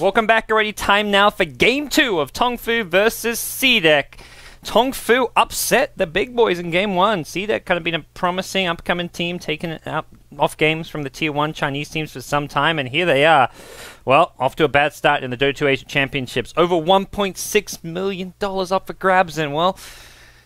Welcome back already. Time now for Game 2 of TongFu versus CDEC. TongFu upset the big boys in Game 1. CDEC kind of been a promising upcoming team, taking it out off games from the Tier 1 Chinese teams for some time, and here they are. Well, off to a bad start in the Dota 2 Asia Championships. Over $1.6 million up for grabs, and well,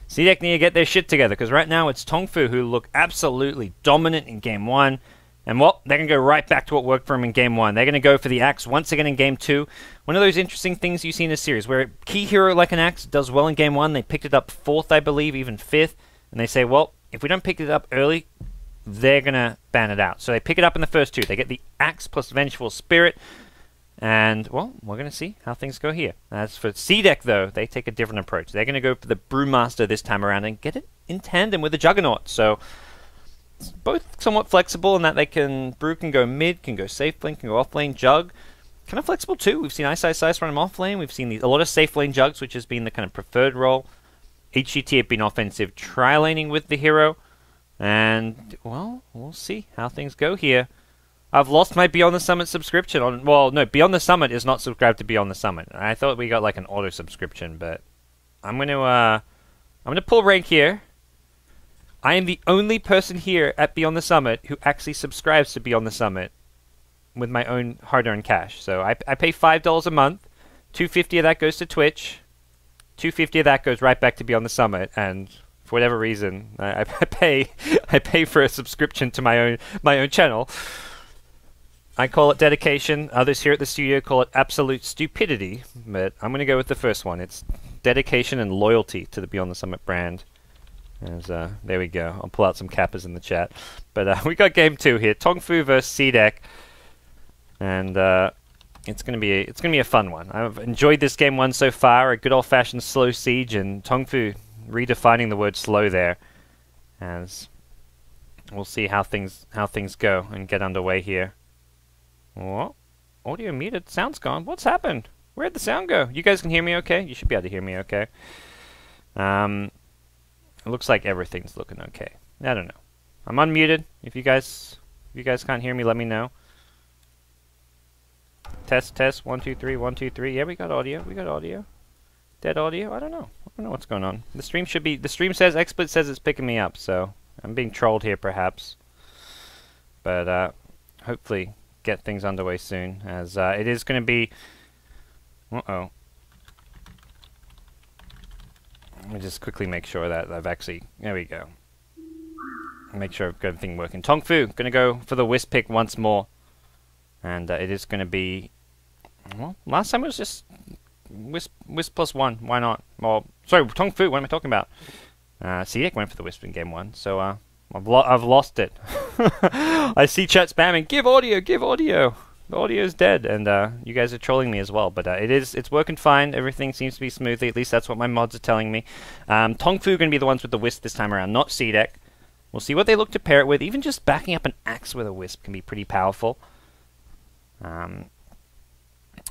CDEC need to get their shit together, because right now it's TongFu who look absolutely dominant in Game 1. And well, they're going to go right back to what worked for them in Game 1. They're going to go for the Axe once again in Game 2. One of those interesting things you see in this series, where a key hero like an Axe does well in Game 1. They picked it up 4th, I believe, even 5th. And they say, well, if we don't pick it up early, they're going to ban it out. So they pick it up in the first 2. They get the Axe plus Vengeful Spirit. And, well, we're going to see how things go here. As for CDEC, though, they take a different approach. They're going to go for the Brewmaster this time around and get it in tandem with the Juggernaut. So both somewhat flexible in that they can, Brew can go mid, can go safe lane, can go off lane. Jug, kind of flexible too. We've seen Ice run him off lane. We've seen a lot of safe lane Jugs, which has been the kind of preferred role. HGT have been offensive tri-laning with the hero. And, well, we'll see how things go here. I've lost my Beyond the Summit subscription. Well, no, Beyond the Summit is not subscribed to Beyond the Summit. I thought we got like an auto subscription, but I'm going to pull rank here. I am the only person here at Beyond the Summit who actually subscribes to Beyond the Summit with my own hard-earned cash. So I pay $5 a month. $2.50 of that goes to Twitch. $2.50 of that goes right back to Beyond the Summit. And for whatever reason, I pay for a subscription to my own channel. I call it dedication. Others here at the studio call it absolute stupidity. But I'm going to go with the first one. It's dedication and loyalty to the Beyond the Summit brand. There we go. I'll pull out some Kappas in the chat. But we got Game 2 here. TongFu versus CDEC. And it's gonna be a fun one. I've enjoyed this Game 1 so far. A good old-fashioned slow siege, and TongFu redefining the word slow there. As we'll see how things go and get underway here. Oh, audio muted. Sound's gone. What's happened? Where'd the sound go? You guys can hear me okay? You should be able to hear me okay. It looks like everything's looking okay. I don't know. I'm unmuted. If you guys can't hear me, let me know. Test 1 2 3 1 2 3. Yeah, we got audio. Dead audio. I don't know what's going on. The stream says XSplit says it's picking me up, so I'm being trolled here perhaps. But hopefully get things underway soon, as it is going to be. Uh-oh. Let me just quickly make sure that I've actually... There we go. Make sure I've got everything working. TongFu, going to go for the Wisp pick once more. And it is going to be... Well, last time it was just Wisp +1. Why not? Well, sorry, TongFu, what am I talking about? CDEC went for the Wisp in Game 1, so I've lost it. I see chat spamming, give audio, give audio. The audio is dead, and you guys are trolling me as well. But it's working fine. Everything seems to be smoothly. At least that's what my mods are telling me. TongFu are going to be the ones with the Wisp this time around, not CDEC. We'll see what they look to pair it with. Even just backing up an Axe with a Wisp can be pretty powerful. And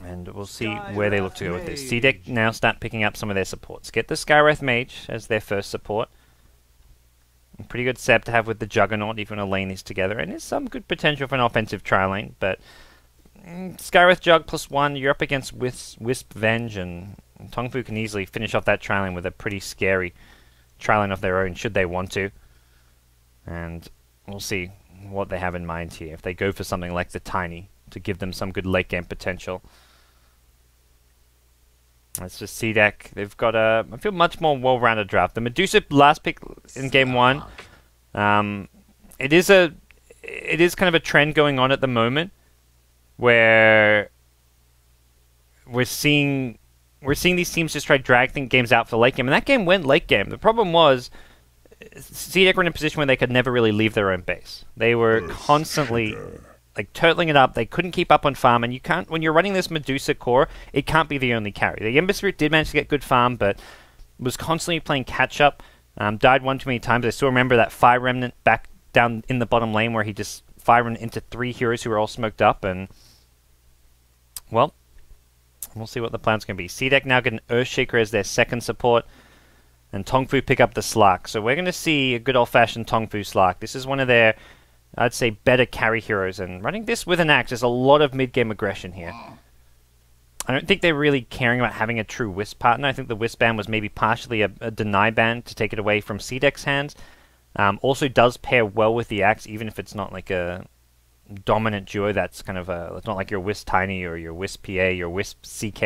we'll see where they look to go with this. CDEC now start picking up some of their supports. Get the Skywrath Mage as their first support. A pretty good setup to have with the Juggernaut if you want to lane these together. And there's some good potential for an offensive tri-lane, but Skywrath Jug +1, you're up against Wisp Venge, and TongFu can easily finish off that tri-lane with a pretty scary tri-lane of their own, should they want to. And we'll see what they have in mind here, if they go for something like the Tiny, to give them some good late game potential. Let's just CDEC. They've got I feel much more well-rounded draft. The Medusa last pick in Game 1, it is kind of a trend going on at the moment, where we're seeing these teams just try to drag games out for the late game, and that game went late game. The problem was CDEC were in a position where they could never really leave their own base. They were constantly like turtling it up. They couldn't keep up on farm, and you can't, when you're running this Medusa core, it can't be the only carry. The Ember Spirit did manage to get good farm, but was constantly playing catch up. Died one too many times. I still remember that Fire Remnant back down in the bottom lane where he just Fire Remnant into 3 heroes who were all smoked up, and well, we'll see what the plan's going to be. CDEC now get an Earthshaker as their second support, and TongFu pick up the Slark. So we're going to see a good old-fashioned TongFu Slark. This is one of their, I'd say, better carry heroes, and running this with an Axe, there's a lot of mid-game aggression here. I don't think they're really caring about having a true Wisp partner. I think the Wisp ban was maybe partially a deny ban to take it away from CDEC's hands. Also does pair well with the Axe, even if it's not like a dominant duo that's kind of it's not like your Wisp Tiny or your Wisp PA, your Wisp CK.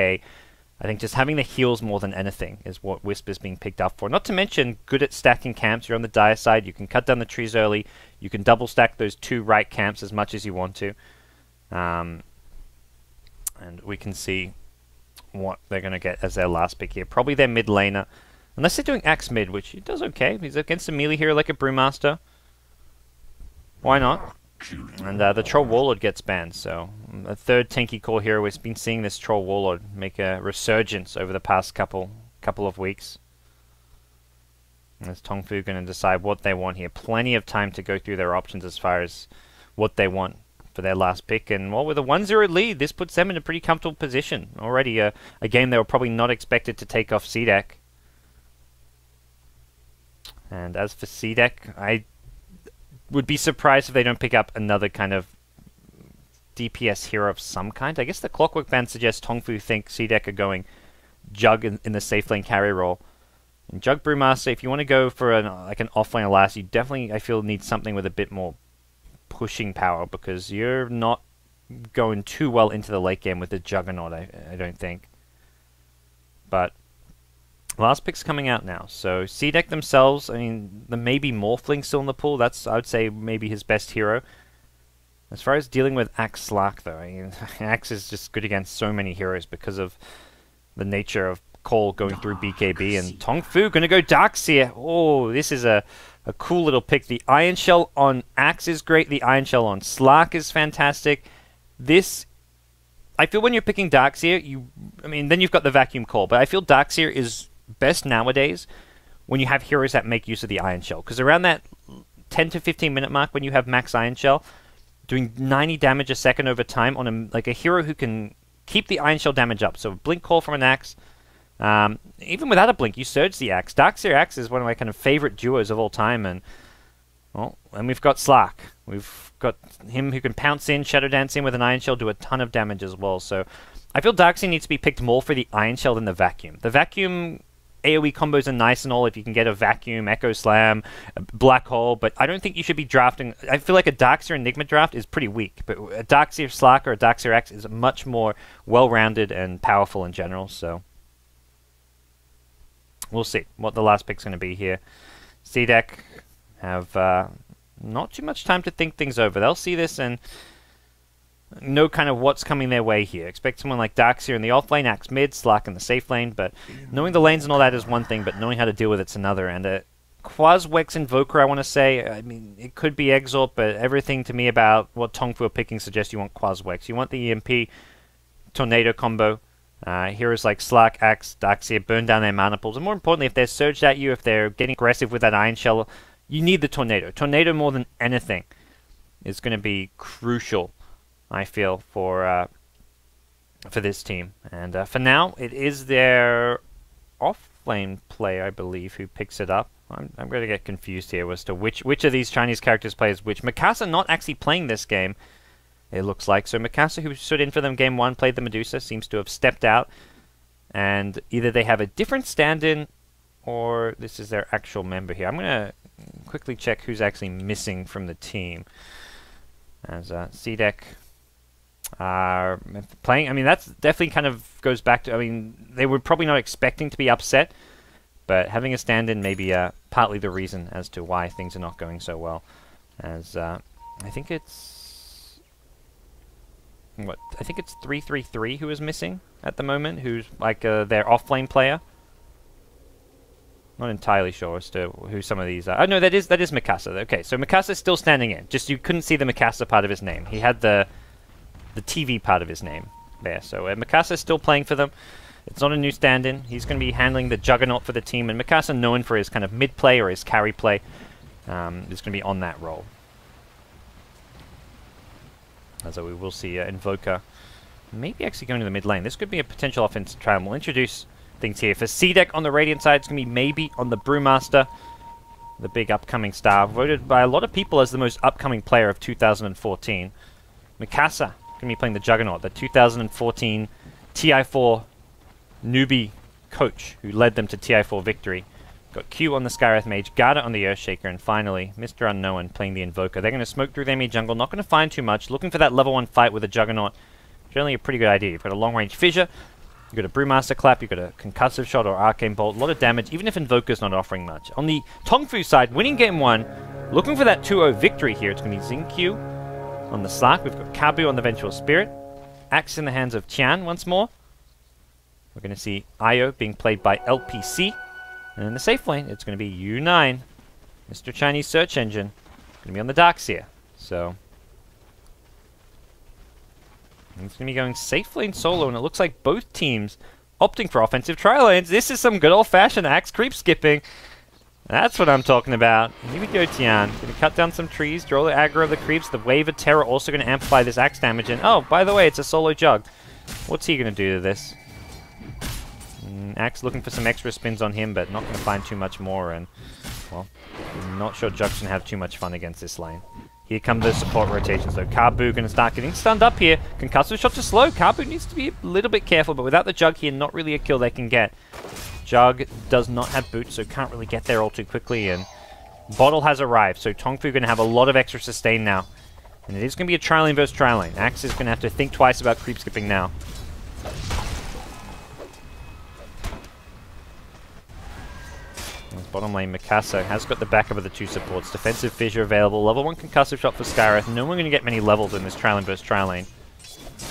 I think just having the heals more than anything is what Wisp is being picked up for. Not to mention, good at stacking camps. You're on the dire side. You can cut down the trees early. You can double stack those 2 right camps as much as you want to. And we can see what they're going to get as their last pick here. Probably their mid laner. Unless they're doing Axe mid, which he does okay. He's against a melee hero like a Brewmaster. Why not? And the Troll Warlord gets banned, so a third tanky core hero. We've been seeing this Troll Warlord make a resurgence over the past couple of weeks. And is TongFu going to decide what they want here? Plenty of time to go through their options as far as what they want for their last pick. And well, with a 1-0 lead, this puts them in a pretty comfortable position. Already a game they were probably not expected to take off CDEC. And as for CDEC, I would be surprised if they don't pick up another kind of DPS hero of some kind. I guess the Clockwork ban suggests TongFu think CDEC are going Jug in the safe lane carry role. And Jug Brewmaster, if you want to go for an offlane Alas, you definitely, I feel, need something with a bit more pushing power, because you're not going too well into the late game with the Juggernaut, I don't think. But last pick's coming out now, so CDEC themselves, I mean, there may be Morphling still in the pool. That's, I would say, maybe his best hero. As far as dealing with Axe Slark, though, I mean, Axe is just good against so many heroes because of the nature of Cole going through BKB. And TongFu going to go Darkseer. Oh, this is a cool little pick. The Iron Shell on Axe is great. The Iron Shell on Slark is fantastic. This, I feel when you're picking Darkseer, I mean, then you've got the Vacuum Call, but I feel Darkseer is best nowadays when you have heroes that make use of the Iron Shell, because around that 10 to 15 minute mark when you have max Iron Shell doing 90 damage a second over time on a hero who can keep the Iron Shell damage up, so Blink Call from an Axe, even without a blink you surge the Axe. Darkseer Axe is one of my kind of favorite duos of all time, and well, and we've got Slark, we've got him who can pounce in, Shadow Dance in with an Iron Shell, do a ton of damage as well. So I feel Darkseer needs to be picked more for the Iron Shell than the Vacuum. The Vacuum AoE combos are nice and all if you can get a Vacuum, Echo Slam, a Black Hole, but I don't think you should be drafting. I feel like a Darkseer Enigma draft is pretty weak, but a Darkseer Slark or a Darkseer X is much more well-rounded and powerful in general, so we'll see what the last pick's going to be here. CDEC have not too much time to think things over. They'll see this and know kind of what's coming their way here. Expect someone like Darkseer in the offlane, Axe mid, Slark in the safe lane, but knowing the lanes and all that is one thing, but knowing how to deal with it's another. And a Quaswex Invoker, I want to say, I mean, it could be Exalt, but everything to me about what TongFu are picking suggests you want Quaswex. You want the EMP Tornado combo. Heroes like Slark, Axe, Darkseer burn down their mana pools, and more importantly, if they're surged at you, if they're getting aggressive with that Iron Shell, you need the Tornado. Tornado, more than anything, is going to be crucial, I feel, for this team. And for now, it is their off-lane player, I believe, who picks it up. I'm going to get confused here as to which of these Chinese characters plays which. Mikasa not actually playing this game, it looks like. So Mikasa, who stood in for them game 1, played the Medusa, seems to have stepped out. And either they have a different stand-in, or this is their actual member here. I'm going to quickly check who's actually missing from the team. As CDEC are playing. I mean, that's definitely kind of goes back to, I mean, they were probably not expecting to be upset, but having a stand-in may be partly the reason as to why things are not going so well. As I think it's 333 who is missing at the moment, who's like their offlane player. Not entirely sure as to who some of these are. Oh no, that is Mikasa. Okay, so Mikasa's still standing in. Just you couldn't see the Mikasa part of his name. He had the TV part of his name there. So Mikasa's still playing for them. It's not a new stand-in. He's going to be handling the Juggernaut for the team, and Mikasa, known for his kind of mid-play or his carry play, is going to be on that role. So we will see Invoker maybe actually going to the mid lane. This could be a potential offensive try, and we'll introduce things here. For CDEC on the Radiant side, it's going to be maybe on the Brewmaster, the big upcoming star, voted by a lot of people as the most upcoming player of 2014. Mikasa going to be playing the Juggernaut, the 2014 TI4 newbie coach who led them to TI4 victory. Got Q on the Skywrath Mage, Garda on the Earthshaker, and finally Mr. Unknown playing the Invoker. They're going to smoke through the enemy jungle, not going to find too much, looking for that level 1 fight with a Juggernaut. Generally a pretty good idea. You've got a long-range Fissure, you've got a Brewmaster Clap, you've got a Concussive Shot or Arcane Bolt, a lot of damage, even if Invoker's not offering much. On the TongFu side, winning game 1, looking for that 2-0 victory here. It's going to be Xingqiu on the Slark, we've got Kabu on the Vengeful Spirit, Axe in the hands of Tian once more. We're going to see Io being played by LPC. And in the safe lane, it's going to be U9, Mr. Chinese Search Engine. Going to be on the Darkseer. So, it's going to be going safe lane solo, and it looks like both teams opting for offensive tri-lanes. This is some good old-fashioned Axe creep skipping. That's what I'm talking about. Here we go, Tian. Going to cut down some trees, draw the aggro of the creeps. The Wave of Terror also going to amplify this Axe damage. And, oh, by the way, it's a solo Jug. What's he going to do to this? Axe looking for some extra spins on him, but not going to find too much more, and, well, I'm not sure Jug's going to have too much fun against this lane. Here come the support rotations, though. Kabu going to start getting stunned up here. Concussive Shot to slow. Kabu needs to be a little bit careful, but without the Jug here, not really a kill they can get. Jug does not have boots, so can't really get there all too quickly, and Bottle has arrived, so TongFu going to have a lot of extra sustain now. And it is going to be a tri-lane versus tri-lane. Axe is going to have to think twice about creep skipping now. Bottom lane, Mikasa has got the backup of the 2 supports. Defensive Fissure available. Level 1 Concussive Shot for Skywrath. No one going to get many levels in this tri-lane versus tri-lane.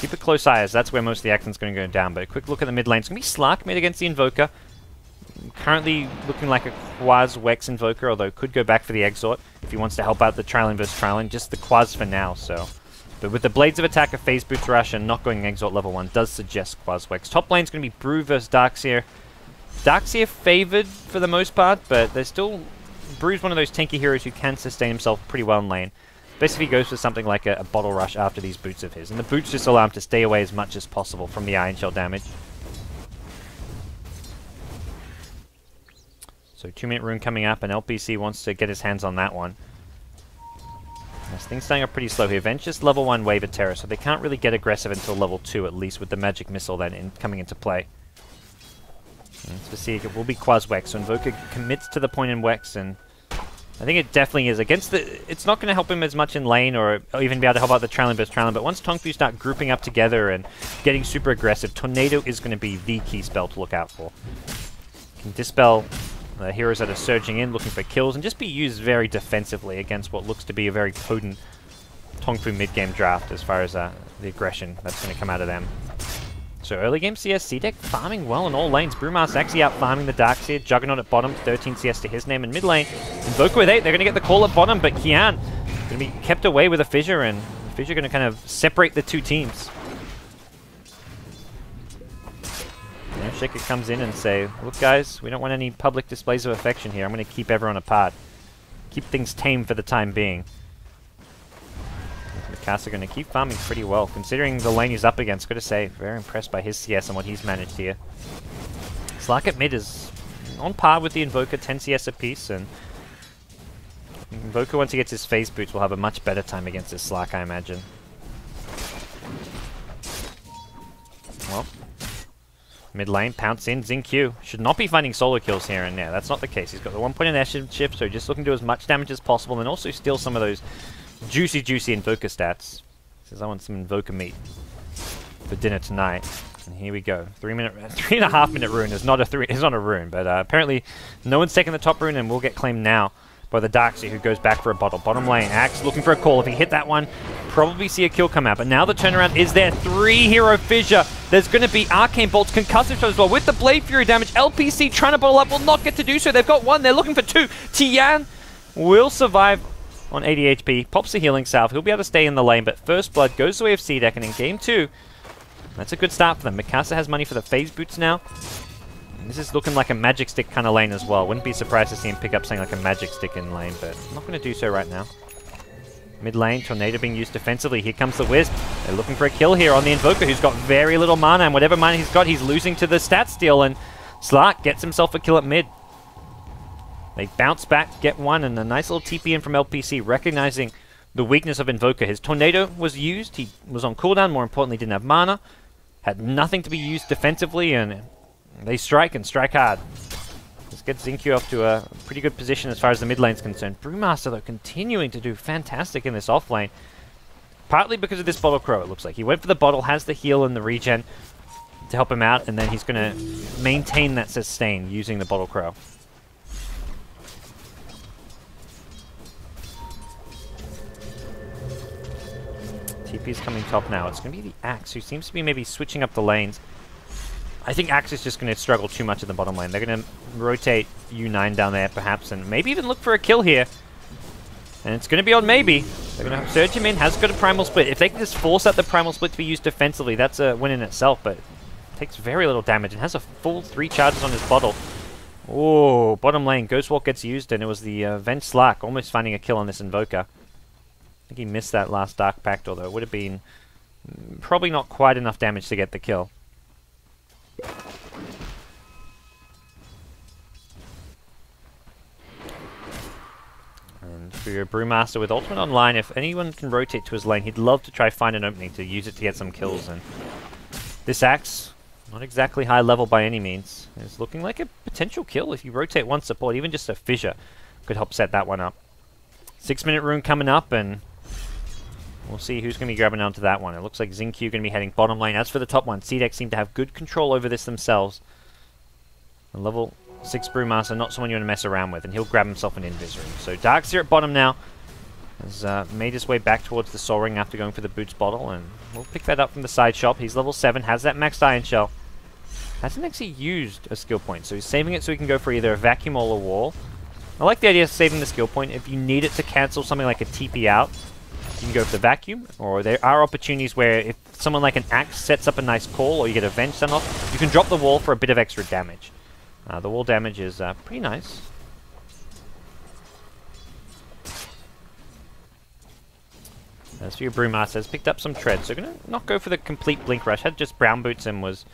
Keep a close eye, as that's where most of the action's going to go down. But a quick look at the mid lane. It's going to be Slark mid against the Invoker. Currently looking like a Quaz Wex Invoker, although could go back for the Exort if he wants to help out the tri-lane versus tri-lane. Just the Quaz for now, so. But with the Blades of Attack of Phase Boots Rush and not going Exort level 1 does suggest Quaz Wex. Top lane's going to be Brew versus Darkseer. Darkseer favored for the most part, but there's still... Brew's one of those tanky heroes who can sustain himself pretty well in lane. Basically he goes for something like a Bottle Rush after these boots of his. And the boots just allow him to stay away as much as possible from the Iron Shell damage. So 2-minute rune coming up, and LPC wants to get his hands on that one. As things starting up pretty slow here. Venge just level 1 Wave of Terror, so they can't really get aggressive until level 2 at least, with the Magic Missile then coming into play. Specific, it will be Quaz Wex, so Invoker commits to the point in Wex, and I think it definitely is. Against the... It's not going to help him as much in lane, or even be able to help out the tri-lane versus tri-lane, but once TongFu start grouping up together and getting super aggressive, Tornado is going to be the key spell to look out for. Can dispel the heroes that are surging in, looking for kills, and just be used very defensively against what looks to be a very potent TongFu mid-game draft as far as the aggression that's going to come out of them. So early game CS, CDEC farming well in all lanes. Brewmaster's actually out farming the Darkseer. Juggernaut at bottom, 13 CS to his name. In mid lane, Invoker with 8, they're going to get the call at bottom, but Kian going to be kept away with a Fissure, and Fissure going to kind of separate the 2 teams. Shaker comes in and say, look guys, we don't want any public displays of affection here. I'm going to keep everyone apart. Keep things tame for the time being. Mikasa going to keep farming pretty well, considering the lane he's up against. Got to say, very impressed by his CS and what he's managed here. Slark at mid is on par with the Invoker, 10 CS apiece, and Invoker, once he gets his phase boots, will have a much better time against this Slark, I imagine. Well, mid lane, pounce in, Xingqiu. Should not be finding solo kills here and there. That's not the case. He's got the 1 point initiative, so just looking to do as much damage as possible, and also steal some of those juicy Invoker stats. Says I want some Invoker meat for dinner tonight. And here we go. 3.5 minute rune is not a rune, but apparently no one's taking the top rune, and will get claimed now by the Darkseer, who goes back for a bottle. Bottom lane, Axe looking for a call. If he hit that one, probably see a kill come out. But now the turnaround is there. 3-hero Fissure. There's going to be Arcane Bolts, Concussive Shot as well. With the Blade Fury damage, LPC trying to bottle up will not get to do so. They've got 1. They're looking for 2. Tian will survive on 80 HP. Pops the healing salve. He'll be able to stay in the lane, but First Blood goes the way of CDEC, and in game 2, that's a good start for them. Mikasa has money for the phase boots now. And this is looking like a magic stick kind of lane as well. Wouldn't be surprised to see him pick up something like a magic stick in lane, but I'm not going to do so right now. Mid lane, Tornado being used defensively. Here comes the Wisp. They're looking for a kill here on the Invoker, who's got very little mana, and whatever mana he's got, he's losing to the stat steal, and Slark gets himself a kill at mid. They bounce back, get 1, and a nice little TP in from LPC, recognizing the weakness of Invoker. His Tornado was used, he was on cooldown, more importantly didn't have mana. had nothing to be used defensively, and they strike and strike hard. Let's get XinQ off to a pretty good position as far as the mid lane's concerned. Brewmaster, though, continuing to do fantastic in this off lane. Partly because of this Bottle Crow, it looks like. He went for the bottle, has the heal and the regen to help him out, and then he's going to maintain that sustain using the Bottle Crow. TP's coming top now. It's going to be the Axe, who seems to be maybe switching up the lanes. I think Axe is just going to struggle too much in the bottom lane. They're going to rotate U9 down there, perhaps, and maybe even look for a kill here. And it's going to be on maybe. They're going to surge him in, has got a Primal Split. If they can just force out the Primal Split to be used defensively, that's a win in itself, but it takes very little damage and has a full 3 charges on his bottle. Oh, bottom lane, Ghost Walk gets used, and it was the Venge Slack almost finding a kill on this Invoker. I think he missed that last Dark Pact, although it would have been probably not quite enough damage to get the kill. And for your Brewmaster with Ultimate Online, if anyone can rotate to his lane, he'd love to try find an opening to use it to get some kills. And this Axe, not exactly high level by any means, is looking like a potential kill. If you rotate one support, even just a Fissure could help set that one up. 6-minute rune coming up, and we'll see who's going to be grabbing onto that one. It looks like XinQ going to be heading bottom lane. As for the top one, CDEC seem to have good control over this themselves. A level 6 Brewmaster, not someone you want to mess around with, and he'll grab himself an Invis Ring. So Darkseer at bottom now has made his way back towards the Soul Ring after going for the Boots bottle, and we'll pick that up from the side shop. He's level 7, has that maxed Iron Shell. Hasn't actually used a skill point, so he's saving it so he can go for either a Vacuum or a Wall. I like the idea of saving the skill point. If you need it to cancel something like a TP out, you can go for the Vacuum, or there are opportunities where if someone like an Axe sets up a nice call, or you get a Venge sent off, you can drop the Wall for a bit of extra damage. The wall damage is pretty nice. As for your Brewmaster, has picked up some tread, so going to not go for the complete Blink Rush. Had just Brown Boots and was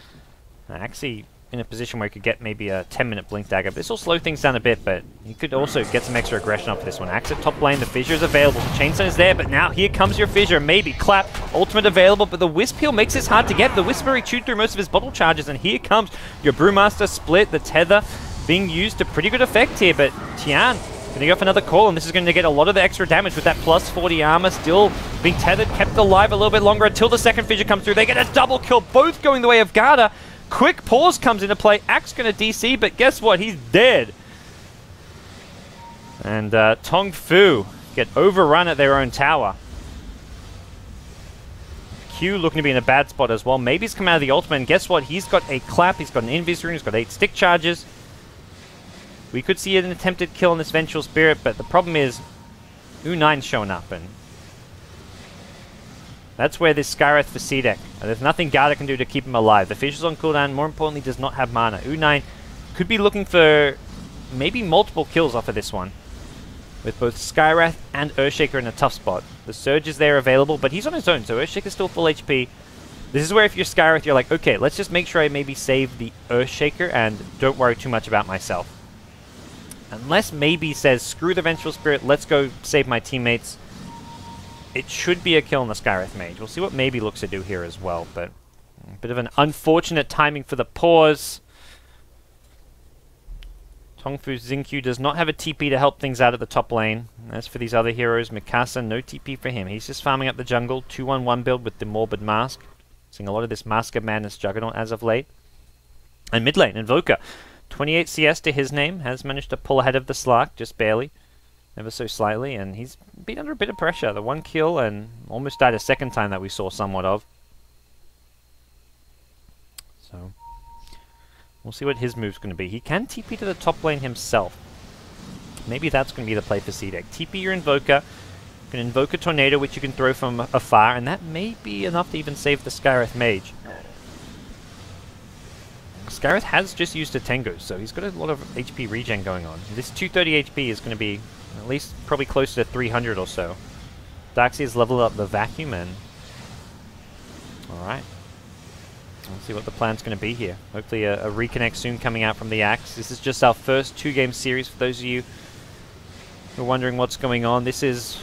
actually in a position where he could get maybe a 10-minute Blink Dagger. This will slow things down a bit, but he could also get some extra aggression off this one. Axe at top lane, the Fissure is available. The Chainstone is there, but now here comes your Fissure. Maybe Clap, Ultimate available, but the Wisp Heal makes this hard to get. The Wisp already chewed through most of his bottle charges, and here comes your Brewmaster Split, the Tether being used to pretty good effect here, but Tian going to go for another call, and this is going to get a lot of the extra damage with that plus 40 armor still being tethered, kept alive a little bit longer until the second Fissure comes through. They get a double kill, both going the way of Garda. Quick pause comes into play. Axe going to DC, but guess what? He's dead. And TongFu get overrun at their own tower. Q looking to be in a bad spot as well. Maybe he's come out of the ultimate, and guess what? He's got a Clap, he's got an Invis Rune, he's got 8 stick charges. We could see an attempted kill on this Vengeful Spirit, but the problem is U9's showing up, and that's where this Skywrath for CDEC. There's nothing Garda can do to keep him alive. The Fissure's on cooldown, more importantly, does not have mana. U9 could be looking for maybe multiple kills off of this one, with both Skywrath and Earthshaker in a tough spot. The Surge is there available, but he's on his own, so Earthshaker's still full HP. This is where if you're Skywrath, you're like, okay, let's just make sure I maybe save the Earthshaker and don't worry too much about myself. Unless maybe says, screw the Vengeful Spirit, let's go save my teammates. It should be a kill on the Skywrath Mage. We'll see what maybe looks to do here as well, but a bit of an unfortunate timing for the pause. TongFu XinQ does not have a TP to help things out at the top lane. As for these other heroes, Mikasa, no TP for him. He's just farming up the jungle, 2-1-1 build with the Morbid Mask. Seeing a lot of this Mask of Madness Juggernaut as of late. And mid lane, Invoker. 28 CS to his name, has managed to pull ahead of the Slark, just barely. Ever so slightly, and he's been under a bit of pressure. The 1 kill and almost died a second time that we saw somewhat of. So, we'll see what his move's going to be. He can TP to the top lane himself. Maybe that's going to be the play for CDEC. TP your Invoker. You can invoke a Tornado, which you can throw from afar, and that may be enough to even save the Skywrath Mage. Skywrath has just used a Tengu, so he's got a lot of HP regen going on. This 230 HP is going to be at least probably close to 300 or so. Darkseer's leveled up the Vacuum, and alright. Let's see what the plan's going to be here. Hopefully a reconnect soon coming out from the Axe. This is just our first 2-game series for those of you who are wondering what's going on. This is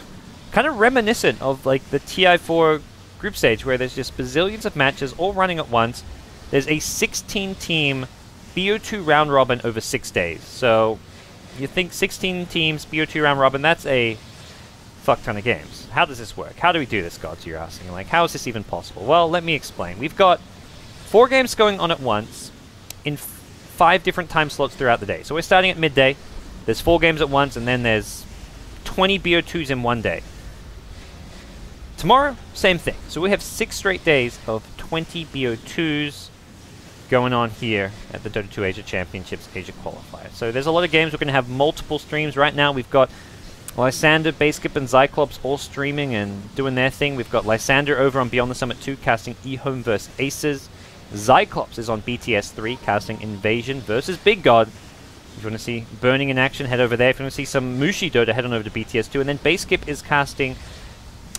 kind of reminiscent of like the TI4 group stage where there's just bazillions of matches all running at once. There's a 16-team BO2 round robin over 6 days. So you think 16 teams BO2 round robin, that's a fuck ton of games. How does this work? How do we do this, GoDz, you're asking? Like, how is this even possible? Well, let me explain. We've got 4 games going on at once in 5 different time slots throughout the day. So we're starting at midday. There's 4 games at once, and then there's 20 BO2s in one day. Tomorrow, same thing. So we have 6 straight days of 20 BO2s going on here at the Dota 2 Asia Championships Asia Qualifier. So there's a lot of games. We're going to have multiple streams. Right now we've got Lysander, Basecamp, and Zyclops all streaming and doing their thing. We've got Lysander over on Beyond the Summit 2 casting eHome vs Aces. Zyclops is on BTS 3 casting Invasion versus Big God. If you want to see Burning in action, head over there. If you want to see some Mushi Dota, head on over to BTS 2. And then Basecamp is casting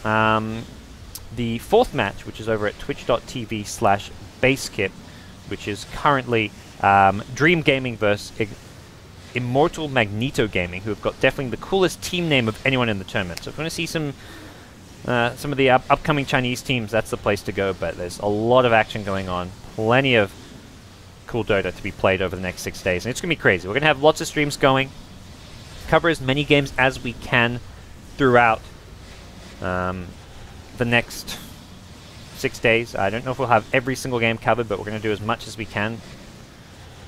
the 4th match, which is over at twitch.tv/Basecamp, which is currently Dream Gaming versus Immortal Magneto Gaming, who have got definitely the coolest team name of anyone in the tournament. So if you want to see some of the upcoming Chinese teams, that's the place to go. But there's a lot of action going on. Plenty of cool Dota to be played over the next 6 days. And it's going to be crazy. We're going to have lots of streams going. Cover as many games as we can throughout the next 6 days. I don't know if we'll have every single game covered, but we're going to do as much as we can.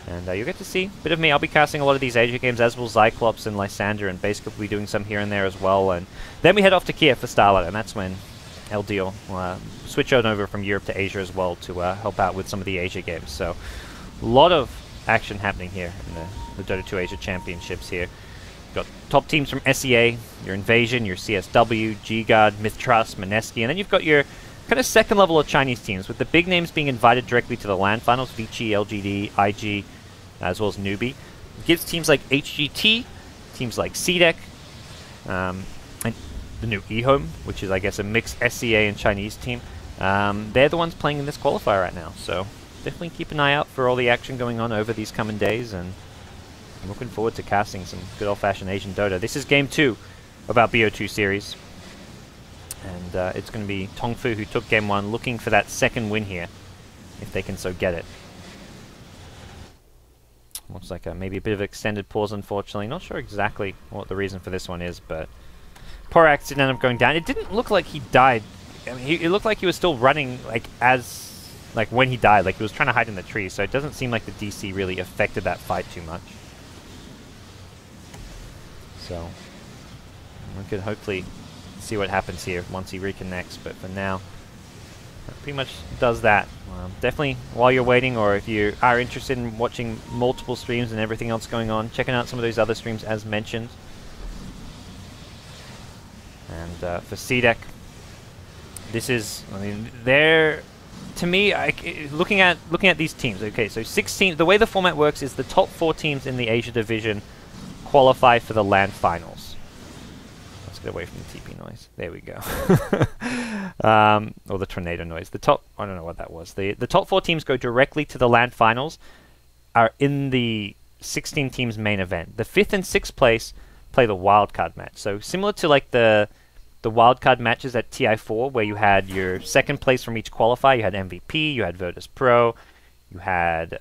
And you'll get to see a bit of me. I'll be casting a lot of these Asia games, as will Zyclops and Lysander, and Basecamp will be doing some here and there as well. And then we head off to Kiev for Starlight, and that's when LD will switch on over from Europe to Asia as well to help out with some of the Asia games. So a lot of action happening here in the Dota 2 Asia Championships here. You've got top teams from SEA, your Invasion, your CSW, GGuard, Mythtrust, Mineski, and then you've got your kind of second level of Chinese teams, with the big names being invited directly to the LAN finals, Vici, LGD, IG, as well as Newbie. It gives teams like HGT, teams like CDEC, and the new eHome, which is, I guess, a mixed SCA and Chinese team. They're the ones playing in this qualifier right now, so definitely keep an eye out for all the action going on over these coming days, and I'm looking forward to casting some good old-fashioned Asian Dota. This is Game 2 of our BO2 series. And it's going to be TongFu, who took Game 1, looking for that second win here, if they can so get it. Looks like maybe a bit of extended pause, unfortunately. Not sure exactly what the reason for this one is, but Porax didn't end up going down. It didn't look like he died. I mean, it looked like he was still running, like when he died, like he was trying to hide in the trees. So it doesn't seem like the DC really affected that fight too much. So we could hopefully see what happens here once he reconnects, but for now that pretty much does that. Definitely, while you're waiting, or if you are interested in watching multiple streams and everything else going on, checking out some of those other streams as mentioned. And for CDEC, this is, I mean, they're, to me, looking at these teams, okay, so 16, the way the format works is the top 4 teams in the Asia division qualify for the LAN finals. Get away from the TP noise. There we go. Or the tornado noise. The top, I don't know what that was. The top 4 teams go directly to the LAN finals, are in the 16 teams main event. The 5th and 6th place play the wildcard match. So similar to like the wildcard matches at TI4, where you had your 2nd place from each qualifier. You had MVP, you had Virtus Pro, you had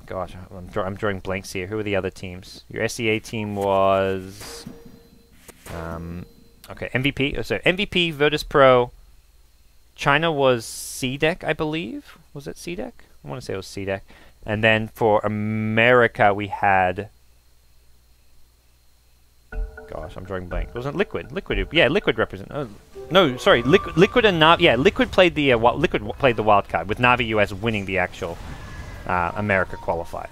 gosh, I'm drawing blanks here. Who were the other teams? Your SEA team was okay, MVP. So MVP, Virtus Pro. China was CDEC, I believe. Was it CDEC? I want to say it was CDEC. And then for America, we had... Gosh, I'm drawing blank. It wasn't Liquid. Yeah, Liquid represent... Oh, no, sorry. Liquid and Navi... Yeah, Liquid played the Liquid played the wild card, with Navi US winning the actual America qualifiers.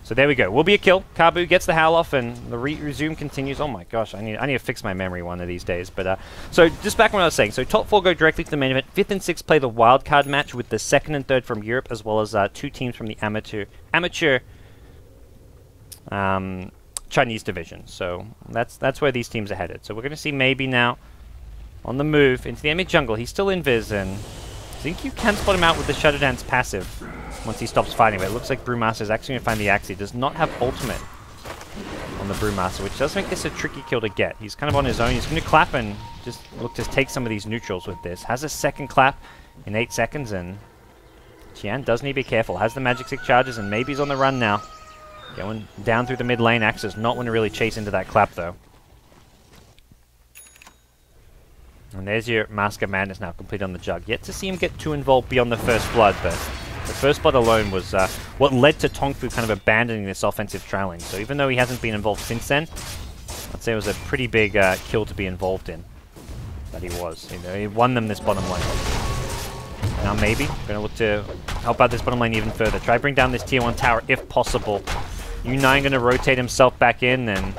So there we go. Will be a kill. Kabu gets the howl off, and the resume continues. Oh my gosh, I need to fix my memory one of these days. But so just back on what I was saying. So top 4 go directly to the main event. 5th and 6th play the wildcard match with the 2nd and 3rd from Europe, as well as 2 teams from the amateur Chinese division. So that's where these teams are headed. So we're going to see maybe now on the move into the enemy jungle. He's still invis, and I think you can spot him out with the Shadow Dance passive once he stops fighting. But it looks like Brewmaster is actually going to find the axe. He does not have ultimate on the Brewmaster, which does make this a tricky kill to get. He's kind of on his own. He's going to clap and just look to take some of these neutrals with this. Has a second clap in 8 seconds, and Tian does need to be careful. Has the magic stick charges, and maybe he's on the run now. Going down through the mid lane. Axe does not want to really chase into that clap, though. And there's your Mask of Madness now complete on the Jug. Yet to see him get too involved beyond the first blood, but the first blood alone was what led to TongFu kind of abandoning this offensive trailing. So even though he hasn't been involved since then, I'd say it was a pretty big kill to be involved in. That he was. You know, he won them this bottom lane. Now maybe going to look to help out this bottom lane even further. Try bring down this tier 1 tower if possible. U9 going to rotate himself back in, and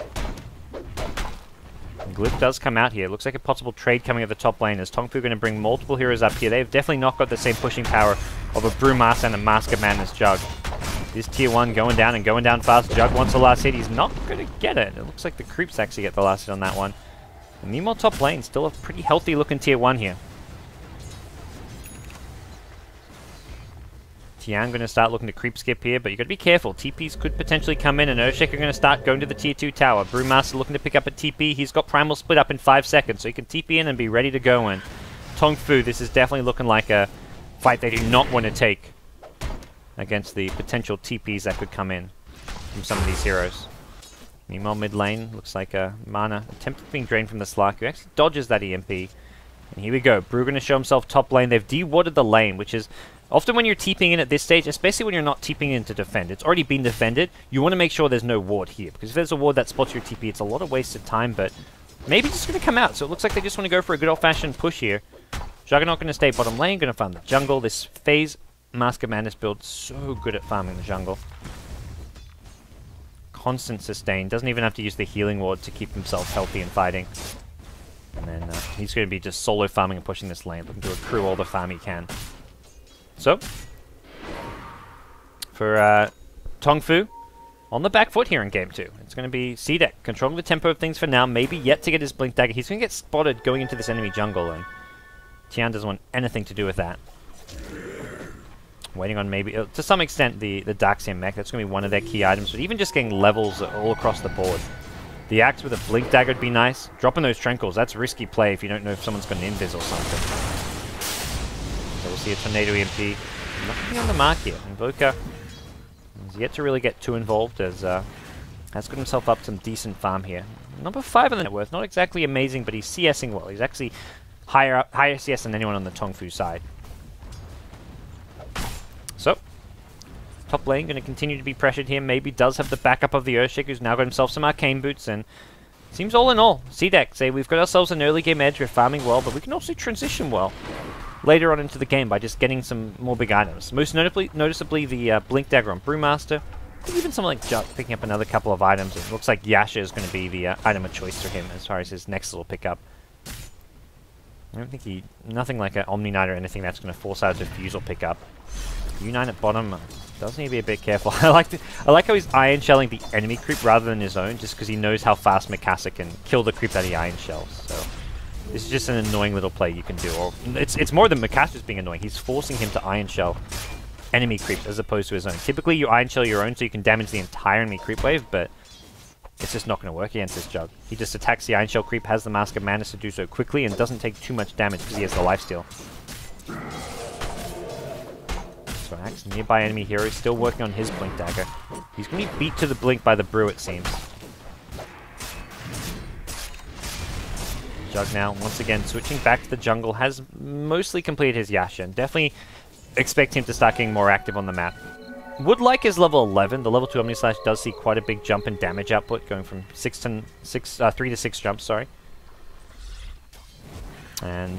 Glyph does come out here. Looks like a possible trade coming at the top lane as TongFu going to bring multiple heroes up here. They've definitely not got the same pushing power of a Brewmaster and a Mask of Madness Jug. This tier 1 going down and going down fast. Jug wants the last hit. He's not going to get it. It looks like the creeps actually get the last hit on that one. And meanwhile, top lane, still a pretty healthy looking tier 1 here. Tian going to start looking to creep skip here, but you got to be careful. TPs could potentially come in, and Earthshaker going to start going to the tier 2 tower. Brewmaster looking to pick up a TP. He's got Primal split up in 5 seconds, so he can TP in and be ready to go in. TongFu, this is definitely looking like a fight they do not want to take against the potential TPs that could come in from some of these heroes. Meanwhile, mid lane, looks like mana attempted being drained from the Slark, who actually dodges that EMP. And here we go. Brew going to show himself top lane. They've de-warded the lane, which is often when you're TPing in at this stage, especially when you're not TPing in to defend, it's already been defended, you want to make sure there's no ward here. Because if there's a ward that spots your TP, it's a lot of wasted time, but maybe just going to come out. So it looks like they just want to go for a good old-fashioned push here. Juggernaut going to stay bottom lane, going to farm the jungle. This phase Mask of Madness build so good at farming the jungle. Constant sustain. Doesn't even have to use the healing ward to keep himself healthy and fighting. And then he's going to be just solo farming and pushing this lane, looking to accrue all the farm he can. So, for TongFu, on the back foot here in Game 2. It's going to be CDEC controlling the tempo of things for now, maybe yet to get his Blink Dagger. He's going to get spotted going into this enemy jungle, and Tian doesn't want anything to do with that. Waiting on maybe, to some extent, the Darkseer mech. That's going to be one of their key items, but even just getting levels all across the board. The Axe with a Blink Dagger would be nice. Dropping those Trenkles, that's risky play if you don't know if someone's got an Invis or something. So we'll see a Tornado EMP. Nothing on the mark here. Invoker is yet to really get too involved as has got himself up some decent farm here. Number 5 on the net worth, not exactly amazing, but he's CSing well. He's actually higher CS than anyone on the TongFu side. So, top lane going to continue to be pressured here. Maybe does have the backup of the Earthshaker, who's now got himself some Arcane Boots, and seems all in all, CDEC say we've got ourselves an early game edge, we're farming well, but we can also transition well later on into the game by just getting some more big items. Most noticeably the Blink Dagger on Brewmaster, and even someone like Jug picking up another couple of items. It looks like Yasha is going to be the item of choice for him as far as his next little pickup. I don't think nothing like an Omni Knight or anything that's going to force out a Diffusal pickup. U9 at bottom does need to be a bit careful. I like how he's Iron Shelling the enemy creep rather than his own, just because he knows how fast Mikasa can kill the creep that he Iron Shells. So this is just an annoying little play you can do. Or it's more than Mikasa's being annoying. He's forcing him to Iron Shell enemy creeps as opposed to his own. Typically you Iron Shell your own so you can damage the entire enemy creep wave, but it's just not going to work against this Jug. He just attacks the Iron Shell creep, has the Mask of Madness to do so quickly, and doesn't take too much damage because he has the lifesteal. So Axe, nearby enemy hero, still working on his Blink Dagger. He's going to be beat to the Blink by the Brew, it seems. Jug now, once again, switching back to the jungle, has mostly completed his Yasha, and definitely expect him to start getting more active on the map. Would like his level 11. The level 2 Omnislash does see quite a big jump in damage output, going from 3 to 6 jumps, sorry. And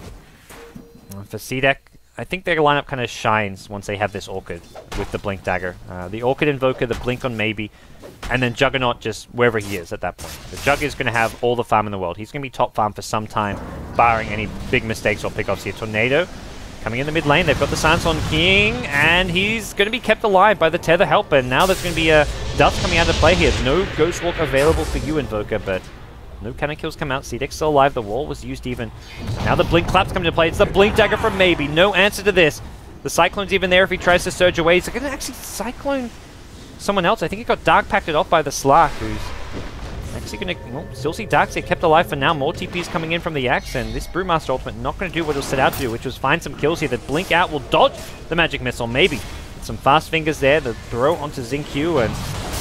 for CDEC, I think their lineup kind of shines once they have this Orchid with the Blink Dagger. The Orchid Invoker, the Blink on maybe, and then Juggernaut just wherever he is at that point. The Jug is going to have all the farm in the world. He's going to be top farm for some time, barring any big mistakes or pickoffs here. Tornado coming in the mid lane. They've got the Silence on King, and he's going to be kept alive by the Tether Helper. And now there's going to be a Dust coming out of play here. There's no Ghost Walk available for you, Invoker, but no cannon kills come out. CDEC still alive. The wall was used even. Now the Blink Clap's coming to play. It's the Blink Dagger from Maybe. No answer to this. The Cyclone's even there if he tries to surge away. He's going to actually Cyclone someone else. I think he got Dark Pacted off by the Slark, who's Daxi going to... still see Daxi kept alive for now. More TPs coming in from the Axe, and this Brewmaster ultimate not going to do what it was set out to do, which was find some kills here. The blink out will dodge the magic missile, maybe. Some fast fingers there, the throw onto XinQ, and